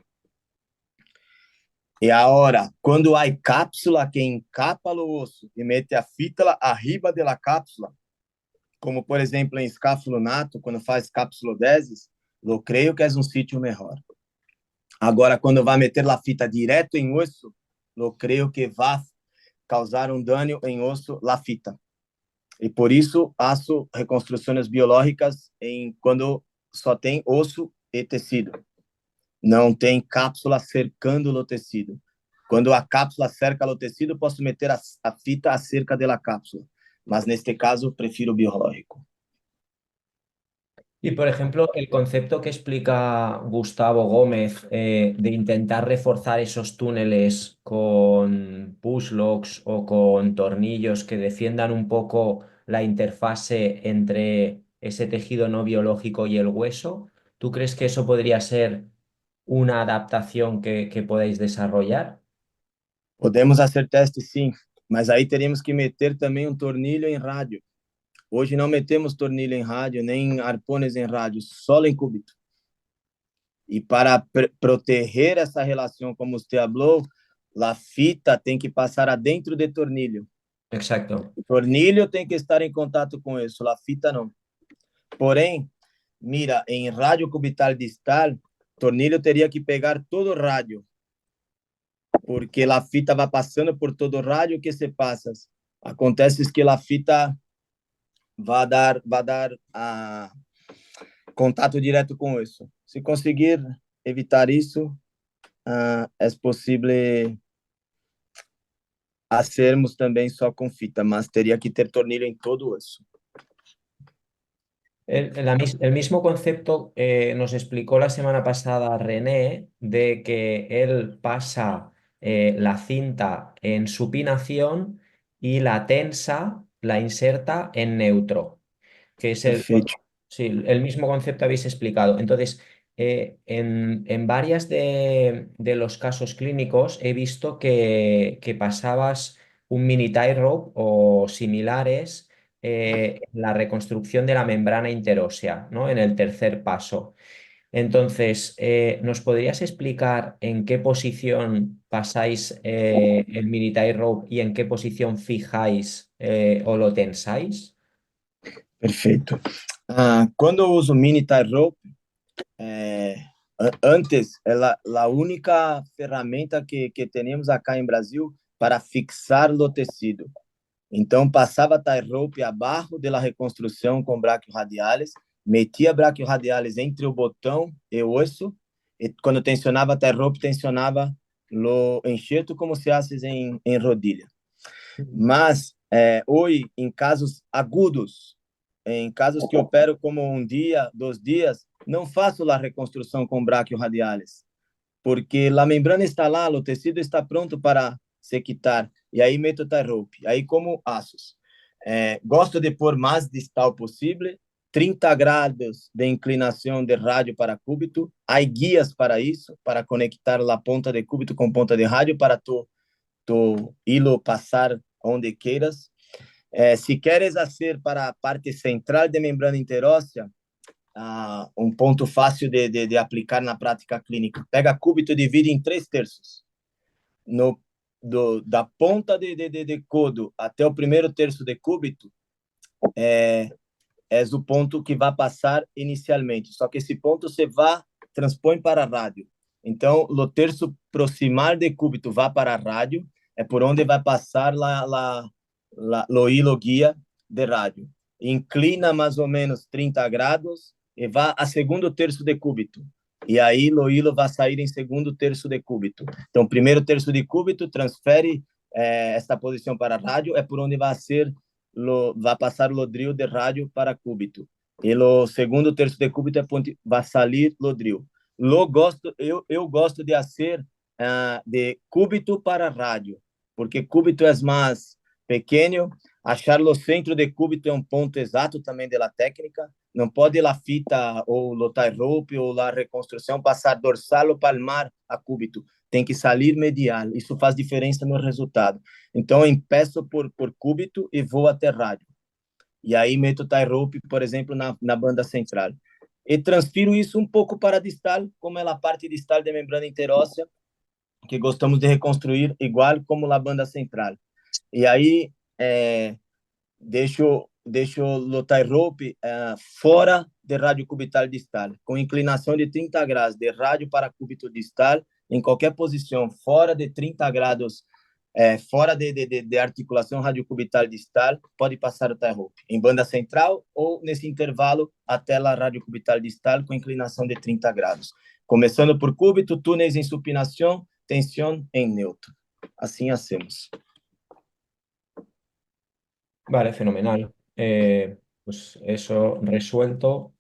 E agora, quando há cápsula que encapa o osso e mete a fita arriba da cápsula, como por exemplo em escáfulo nato, quando faz cápsulo 10, eu creio que é um sítio melhor. Agora, quando vai meter a fita direto em osso, eu creio que vai causar um dano em osso la fita. E por isso, faço reconstruções biológicas quando só tem osso e tecido. Não tem cápsula cercando o tecido. Quando a cápsula cerca o tecido, posso meter a fita acerca da cápsula. Mas, neste caso, prefiro biológico. Y, por ejemplo, el concepto que explica Gustavo Gómez de intentar reforzar esos túneles con push locks o con tornillos que defiendan un poco la interfase entre ese tejido no biológico y el hueso, ¿tú crees que eso podría ser una adaptación que podáis desarrollar? Podemos fazer teste, sim, mas aí teríamos que meter também um tornilho em rádio. Hoje não metemos tornilho em rádio, nem arpones em rádio, só em cúbito. E para proteger essa relação, como você falou, a fita tem que passar adentro do tornilho. Exacto. O tornilho tem que estar em contato com isso, a fita não. Porém, mira, em rádio cubital distal, tornilho teria que pegar todo o rádio, porque a fita vai passando por todo o rádio. O que se passa? Acontece que a fita vai dar contato direto com isso. Se conseguir evitar isso, é possível fazermos também só com fita, mas teria que ter tornilho em todo isso. El mismo concepto nos explicó la semana pasada René, de que él pasa la cinta en supinación y la tensa, la inserta en neutro, que es Perfeito. sí, el mismo concepto habéis explicado. Entonces, En varias de los casos clínicos he visto que pasabas un mini tie rope o similares en la reconstrucción de la membrana interósea, ¿no? En el tercer paso. Entonces, ¿nos podrías explicar en qué posición pasáis el mini tie rope y en qué posición fijáis o lo tensáis? Perfeito. Quando eu uso mini tie rope, antes, a única ferramenta que temos acá em Brasil para fixar o tecido. Então, passava tie rope abaixo da reconstrução com braquiorradiales, metia braquiorradiales entre o botão e o osso, e quando tensionava tie rope, tensionava o enxerto como se hace em rodilha. Mas, hoje, em casos agudos, em casos que opero como um dia, 2 dias, não faço a reconstrução com braquiorradiales, porque a membrana está lá, o tecido está pronto para se quitar, e aí meto tie rope. Aí, como aços. Gosto de pôr mais distal possível, 30 graus de inclinação de rádio para cúbito. Há guias para isso, para conectar a ponta de cúbito com ponta de rádio para tu hilo passar onde queiras. Se queres fazer para a parte central de membrana interóssea, um ponto fácil de aplicar na prática clínica. Pega cúbito e divide em 3/3. Da ponta de codo até o primeiro terço de cúbito é o ponto que vai passar inicialmente. Só que esse ponto você vai transpõe para a rádio. Então, o terço proximal de cúbito vai para a rádio, é por onde vai passar o hilo guia de rádio. Inclina mais ou menos 30 graus e vai a segundo terço de cúbito. E aí o hilo vai sair em segundo terço de cúbito. Então, primeiro terço de cúbito transfere esta posição para a rádio, é por onde vai vai passar o drill de rádio para cúbito. E o segundo terço de cúbito é onde vai sair o drill. Eu gosto de fazer de cúbito para rádio, porque cúbito é mais pequeno. Achar o centro de cúbito é um ponto exato também da técnica. Não pode a fita ou o tie rope ou a reconstrução passar dorsal ou palmar a cúbito. Tem que sair medial. Isso faz diferença no resultado. Então, eu empeço por cúbito e vou até rádio. E aí meto tie rope, por exemplo, na banda central. E transfiro isso um pouco para distal, como é a parte distal da membrana interóssea, que gostamos de reconstruir igual como a banda central. E aí deixo o tie rope fora de rádio cubital distal, com inclinação de 30 graus de rádio para cúbito distal, em qualquer posição, fora de 30 graus, fora de articulação radiocubital distal, pode passar o tie rope, em banda central ou nesse intervalo até a radiocubital distal, com inclinação de 30 graus. Começando por cúbito, túneis em supinação, tensão em neutro. Assim hacemos. Vale, fenomenal. Pues eso resuelto.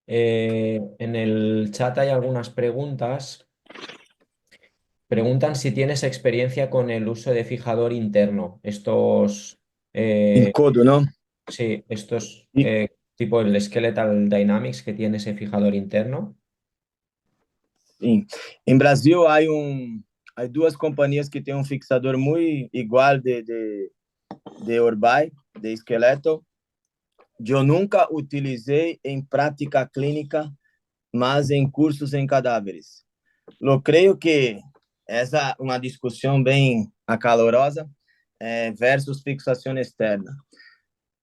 En el chat hay algunas preguntas. Preguntan si tienes experiencia con el uso de fijador interno. Em codo, não? Sí, tipo el Skeletal Dynamics que tiene ese fijador interno. Sim. Em Brasil, há duas companhias que têm um fixador muito igual de Orbai, de esqueleto. Eu nunca utilizei em prática clínica, mas em cursos em cadáveres. Eu creio que essa é uma discussão bem acalorosa versus fixação externa.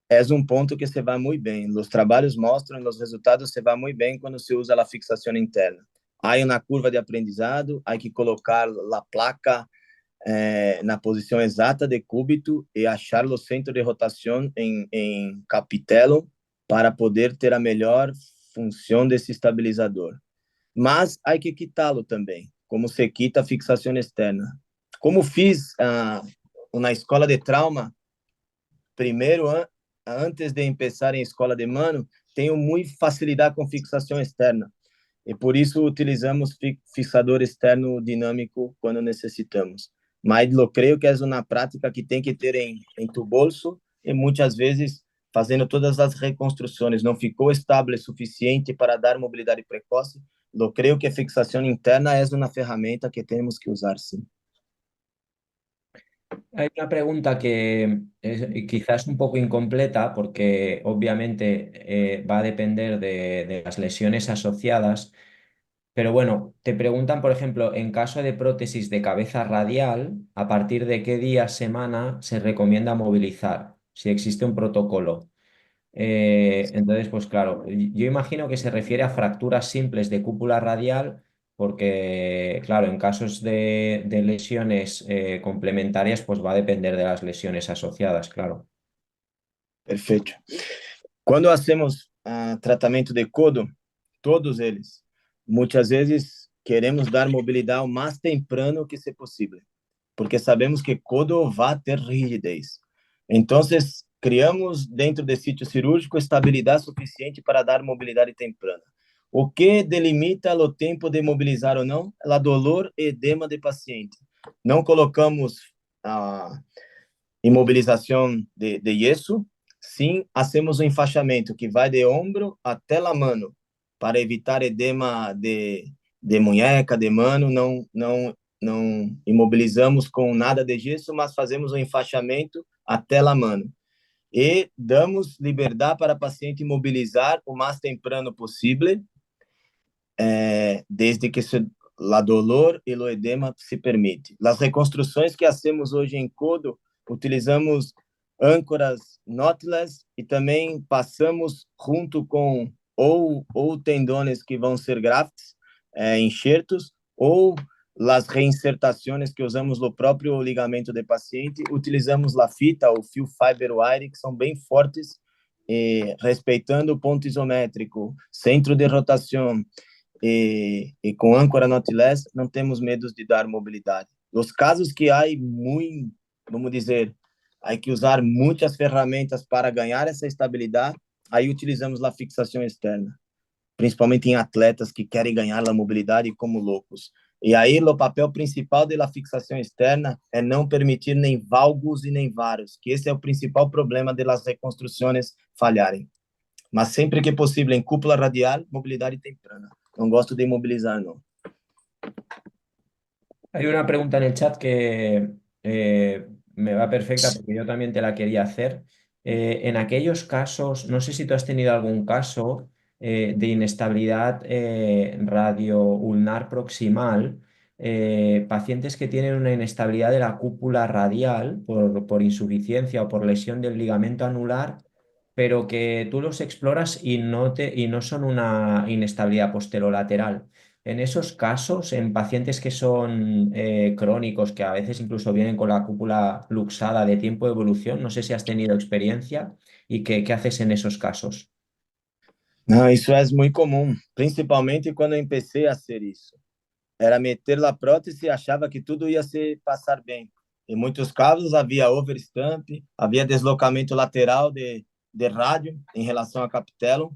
É um ponto que se vai muito bem. Os trabalhos mostram, os resultados se vai muito bem quando se usa a fixação interna. Há uma curva de aprendizado, há que colocar a placa na posição exata de cúbito e achar o centro de rotação em capitelum para poder ter a melhor função desse estabilizador. Mas há que quitá-lo também, como se quita a fixação externa. Como fiz na escola de trauma, primeiro, antes de começar em escola de mano, tenho muita facilidade com fixação externa. E por isso utilizamos fixador externo dinâmico quando necessitamos. Mas eu creio que é uma prática que tem que ter em tu bolso e muitas vezes fazendo todas as reconstruções, não ficou estável o suficiente para dar mobilidade precoce, eu creio que a fixação interna é uma ferramenta que temos que usar, sim. Hay una pregunta que quizás un poco incompleta porque obviamente va a depender de las lesiones asociadas, pero bueno, te preguntan, por ejemplo, en caso de prótesis de cabeza radial, ¿a partir de qué día, semana se recomienda movilizar? Si existe un protocolo. Entonces, pues claro, yo imagino que se refiere a fracturas simples de cúpula radial, porque claro, en casos de lesiones complementarias, pues va a depender de las lesiones asociadas, claro. Perfeito. Quando hacemos tratamento de codo, todos eles, muitas vezes queremos dar mobilidade o mais temprano que se possível, porque sabemos que codo vai ter rigidez. Então, criamos dentro do sítio cirúrgico estabilidade suficiente para dar mobilidade temprana. O que delimita o tempo de mobilizar ou não é a dolor e edema do paciente. Não colocamos a imobilização de yeso, sim, hacemos um enfaixamento que vai de ombro até a mano, para evitar edema de munheca, de mano, não imobilizamos com nada de gesso, mas fazemos um enfaixamento até a mano. E damos liberdade para o paciente imobilizar o mais temprano possível, desde que a dolor e o edema se permite. As reconstruções que hacemos hoje em codo, utilizamos âncoras knotless e também passamos junto com ou tendones que vão ser grafts, enxertos, ou as reinsertações que usamos no próprio ligamento do paciente, utilizamos a fita ou fio fiber wire, que são bem fortes, respeitando o ponto isométrico, centro de rotação, e com âncora knotless, não temos medo de dar mobilidade. Nos casos que há muito, vamos dizer, há que usar muitas ferramentas para ganhar essa estabilidade, aí utilizamos a fixação externa, principalmente em atletas que querem ganhar a mobilidade como loucos. E aí o papel principal da fixação externa é não permitir nem valgos e nem varos, que esse é o principal problema das reconstruções falharem. Mas sempre que possível, em cúpula radial, mobilidade temprana. No gosto de imobilizar, no. Hay una pregunta en el chat que me va perfecta porque yo también te la quería hacer. En aquellos casos, no sé si tú has tenido algún caso de inestabilidad radioulnar proximal, pacientes que tienen una inestabilidad de la cúpula radial por insuficiencia o por lesión del ligamento anular, pero que tú los exploras y no son una inestabilidad posterolateral. En esos casos, en pacientes que son crónicos, que a veces incluso vienen con la cúpula luxada de tiempo de evolución, no sé si has tenido experiencia y qué haces en esos casos. Não, isso é muito comum, principalmente quando eu empecei a ser isso. Era meter a prótese e achava que tudo ia se passar bem. Em muitos casos havia overstamp, havia deslocamento lateral de rádio em relação a capitelum,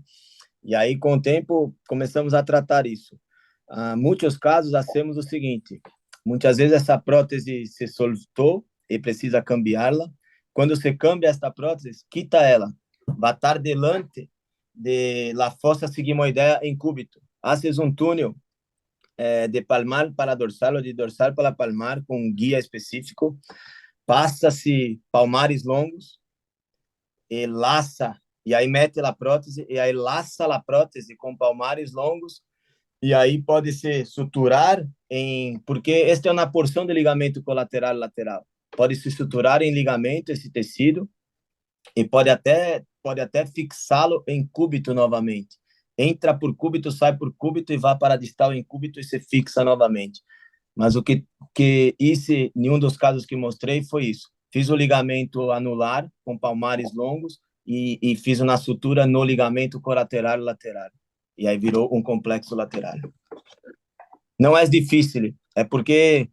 e aí com o tempo começamos a tratar isso. Muitos casos hacemos o seguinte: muitas vezes essa prótese se soltou e precisa cambiá-la. Quando se cambia esta prótese, quita ela, vai estar delante de la fossa sigmoidea em cúbito. Haces um túnel de palmar para dorsal ou de dorsal para palmar com um guia específico. Passa-se palmares longos e laça, e aí mete a prótese, e aí laça a prótese com palmares longos, e aí pode se suturar porque esta é uma porção de ligamento colateral lateral. Pode se suturar em ligamento esse tecido e pode até fixá-lo em cúbito novamente. Entra por cúbito, sai por cúbito e vai para distal em cúbito e se fixa novamente. Mas o que hice em um dos casos que mostrei foi isso. Fiz o ligamento anular com palmares longos e fiz uma sutura no ligamento colateral lateral. E aí virou um complexo lateral. Não é difícil, é porque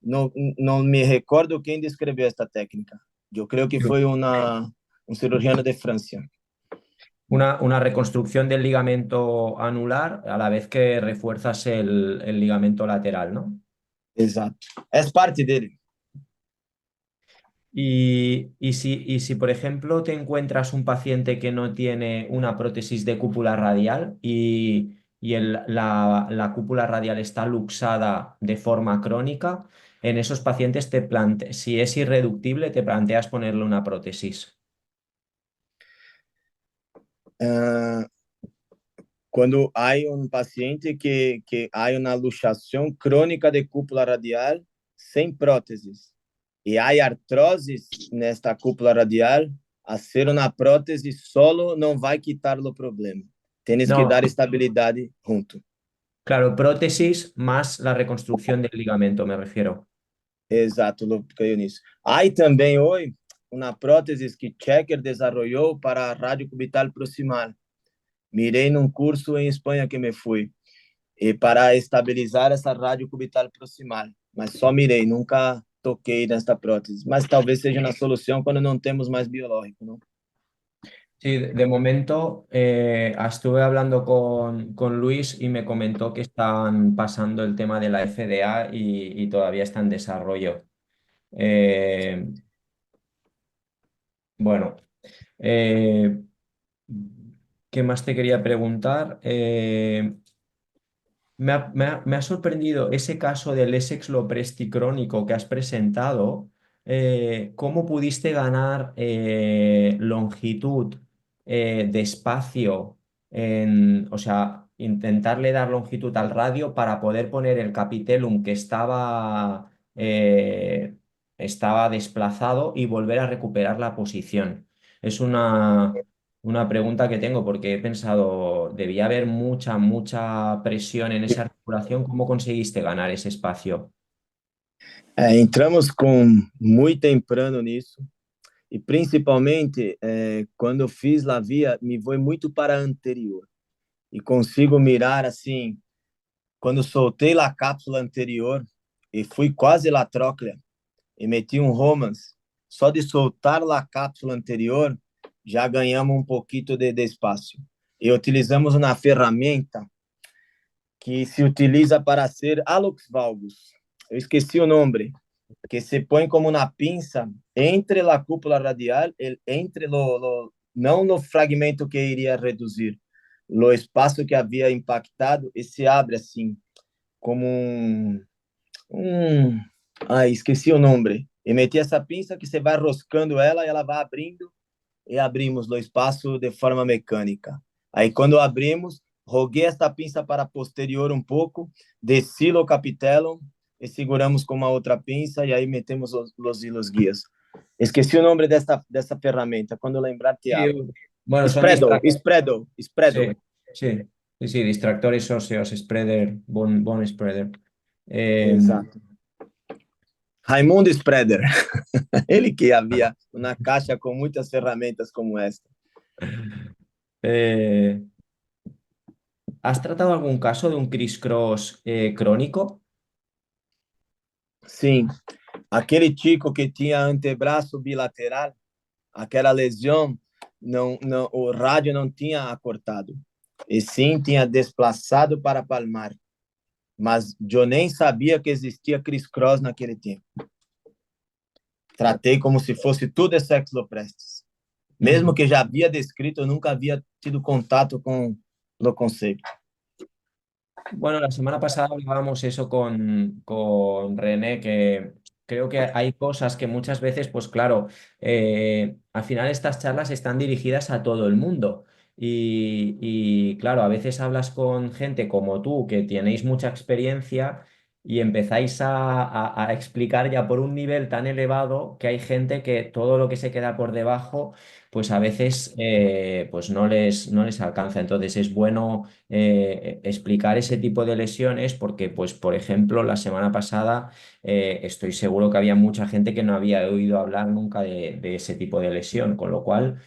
não me recordo quem descreveu esta técnica. Eu creio que foi um cirurgiano de França. Una reconstrucción del ligamento anular a la vez que refuerzas el ligamento lateral, ¿no? Exato. É parte dele. Y si, por ejemplo, te encuentras un paciente que no tiene una prótesis de cúpula radial y la cúpula radial está luxada de forma crónica, en esos pacientes si es irreductible, te planteas ponerle una prótesis. Ah, quando há paciente que há uma luxação crônica de cúpula radial sem próteses e há artrose nesta cúpula radial, a ser uma prótese solo não vai quitar o problema. Tienes que No, dar estabilidade junto. claro, prótesis más la reconstrucción del ligamento, me refiero. Exato, lo caiu nisso. Há também hoje uma prótese que Checker desenvolveu para a radiocubital proximal. Mirei num curso em Espanha que me fui. E para estabilizar essa radiocubital proximal. Mas só mirei, nunca toquei nesta prótese. Mas talvez seja uma solução quando não temos mais biológico, não? Sí, de momento estuve hablando con Luis y me comentó que están pasando el tema de la FDA y todavía está en desarrollo. Eh, bueno, eh, ¿qué más te quería preguntar? Me ha sorprendido ese caso del Essex Lopresti crónico que has presentado. ¿Cómo pudiste ganar longitud de espacio o sea, intentarle dar longitud al radio para poder poner el capitellum que estaba desplazado y volver a recuperar la posición? Es una pregunta que tengo porque he pensado, debía haber mucha presión en esa articulación. ¿Cómo conseguiste ganar ese espacio? Entramos com muito temprano nisso. E principalmente, quando eu fiz a via, me foi muito para a anterior. E consigo mirar assim, quando soltei a cápsula anterior e fui quase la tróclea e meti um romance, só de soltar a cápsula anterior, já ganhamos um pouquinho de espaço. E utilizamos uma ferramenta que se utiliza para ser hallux valgus. Eu esqueci o nome, que se põe como uma pinça entre a cúpula radial, entre não no fragmento que iria reduzir, o espaço que havia impactado, e se abre assim, como esqueci o nome. E meti essa pinça que você vai roscando ela e ela vai abrindo e abrimos o espaço de forma mecânica. Aí quando abrimos, roguei esta pinça para posterior um pouco, desci o capitelum e seguramos com uma outra pinça e aí metemos os hilos guias. Esqueci o nome dessa ferramenta. Quando lembrar, te Sí, hablo. bueno, son Spredo. sí, sí, distractores óseos, spreader, bone spreader. Eh, Exato. Raimundo Spreader. Ele que havia uma caixa com muitas ferramentas como esta. eh, ¿Has tratado algún caso de un criss-cross crónico? Sim. Aquele tico que tinha antebraço bilateral, aquela lesão, o rádio não tinha acortado, e sim tinha desplaçado para palmar. Mas eu nem sabia que existia criss-cross naquele tempo. Tratei como se fosse tudo sexloprestes. Mesmo que já havia descrito, eu nunca havia tido contato com o conceito. Bueno, la semana pasada hablábamos eso con René, que creo que hay cosas que muchas veces, pues claro, al final estas charlas están dirigidas a todo el mundo. Y claro, a veces hablas con gente como tú, que tenéis mucha experiencia y empezáis a explicar ya por un nivel tan elevado que hay gente que todo lo que se queda por debajo, pues a veces pues no les alcanza. Entonces es bueno explicar ese tipo de lesiones porque, pues, por ejemplo, la semana pasada estoy seguro que había mucha gente que no había oído hablar nunca de ese tipo de lesión, con lo cual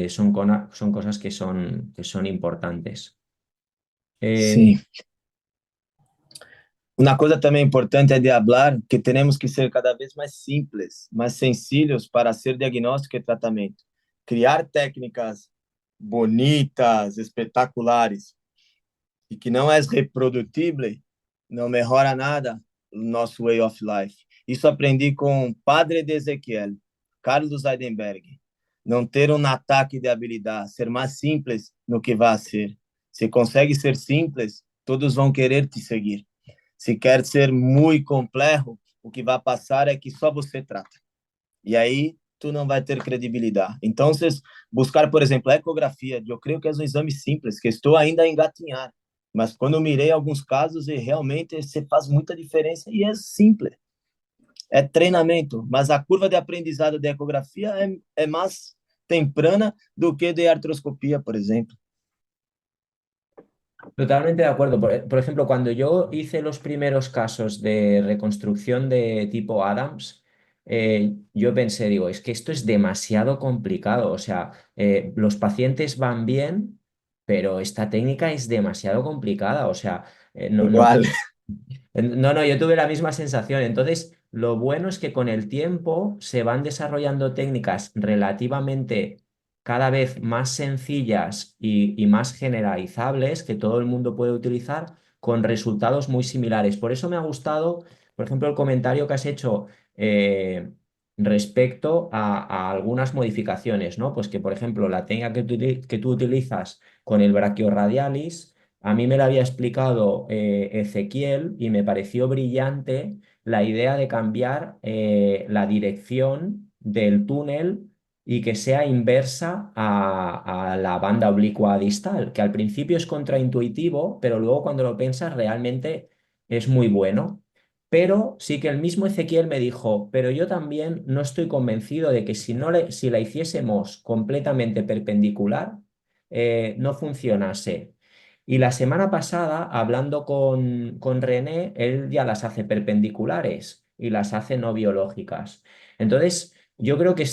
son cosas que son importantes. Eh, Sim. Uma coisa também importante é de falar que temos que ser cada vez mais simples, mais sencillos para ser diagnóstico e tratamento. Criar técnicas bonitas, espetaculares, e que não é reprodutível, não melhora nada o nosso way of life. Isso aprendi com o padre de Ezequiel. Carlos Heidenberg. Não ter um ataque de habilidade, ser mais simples no que vai ser. Se consegue ser simples, todos vão querer te seguir. Se quer ser muito complexo, o que vai passar é que só você trata. E aí tu não vai ter credibilidade. Então, buscar, por exemplo, a ecografia, eu creio que é um exame simples, que estou ainda a engatinhar. Mas quando eu mirei alguns casos, e realmente se faz muita diferença e é simples. É treinamento, mas a curva de aprendizado de ecografia é mais temprana do que de artroscopia, por exemplo. Totalmente de acuerdo. Por ejemplo, cuando yo hice los primeros casos de reconstrucción de tipo Adams, yo pensé, digo, es que esto es demasiado complicado. O sea, los pacientes van bien, pero esta técnica es demasiado complicada. O sea, no, Igual. no, yo tuve la misma sensación. Entonces, lo bueno es que con el tiempo se van desarrollando técnicas relativamente cada vez más sencillas y más generalizables que todo el mundo puede utilizar con resultados muy similares. Por eso me ha gustado, por ejemplo, el comentario que has hecho respecto a algunas modificaciones, ¿no? Pues que, por ejemplo, la técnica que tú utilizas con el brachioradialis a mí me la había explicado Ezequiel y me pareció brillante la idea de cambiar la dirección del túnel y que sea inversa a la banda oblicua distal, que al principio es contraintuitivo, pero luego cuando lo piensas realmente es muy bueno. Pero sí que el mismo Ezequiel me dijo, pero yo también no estoy convencido de que si la hiciésemos completamente perpendicular, no funcionase. Y la semana pasada, hablando con René, él ya las hace perpendiculares y las hace no biológicas. Entonces, yo creo que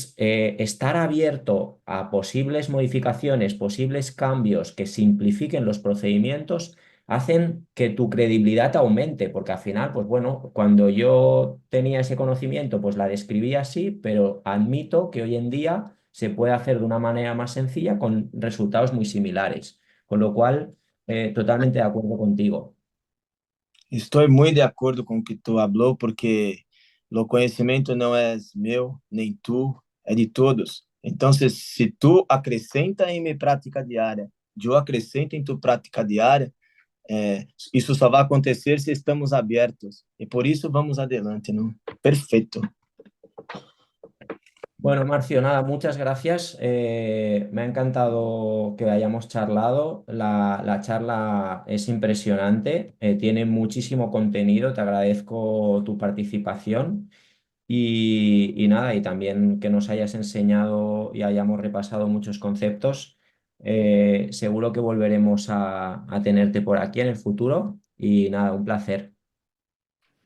estar abierto a posibles modificaciones, posibles cambios que simplifiquen los procedimientos, hacen que tu credibilidad aumente, porque al final, pues bueno, cuando yo tenía ese conocimiento, pues la describía así, pero admito que hoy en día se puede hacer de una manera más sencilla con resultados muy similares. Con lo cual, totalmente de acuerdo contigo. Estou muito de acordo com o que tu falou, porque o conhecimento não é meu, nem tu, é de todos. Então, se tu acrescenta em minha prática diária, eu acrescento em tua prática diária, isso só vai acontecer se estamos abertos. E por isso vamos adelante, não? Perfeito. Bueno, Marcio, nada, muchas gracias. Me ha encantado que hayamos charlado. La charla es impresionante, tiene muchísimo contenido. Te agradezco tu participación y nada, y también que nos hayas enseñado y hayamos repasado muchos conceptos. Seguro que volveremos a tenerte por aquí en el futuro y nada, un placer.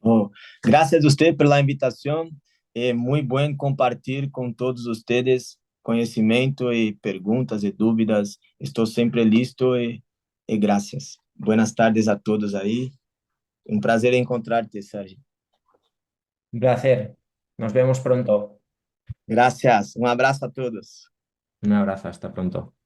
Oh, graças a você pela invitação. É muito bom compartilhar com todos vocês conhecimento e perguntas e dúvidas. Estou sempre listo e graças. Buenas tardes a todos aí. Um prazer encontrar-te, Sérgio. Un placer. Nos vemos pronto. Graças. Um abraço a todos. Un abrazo, hasta pronto.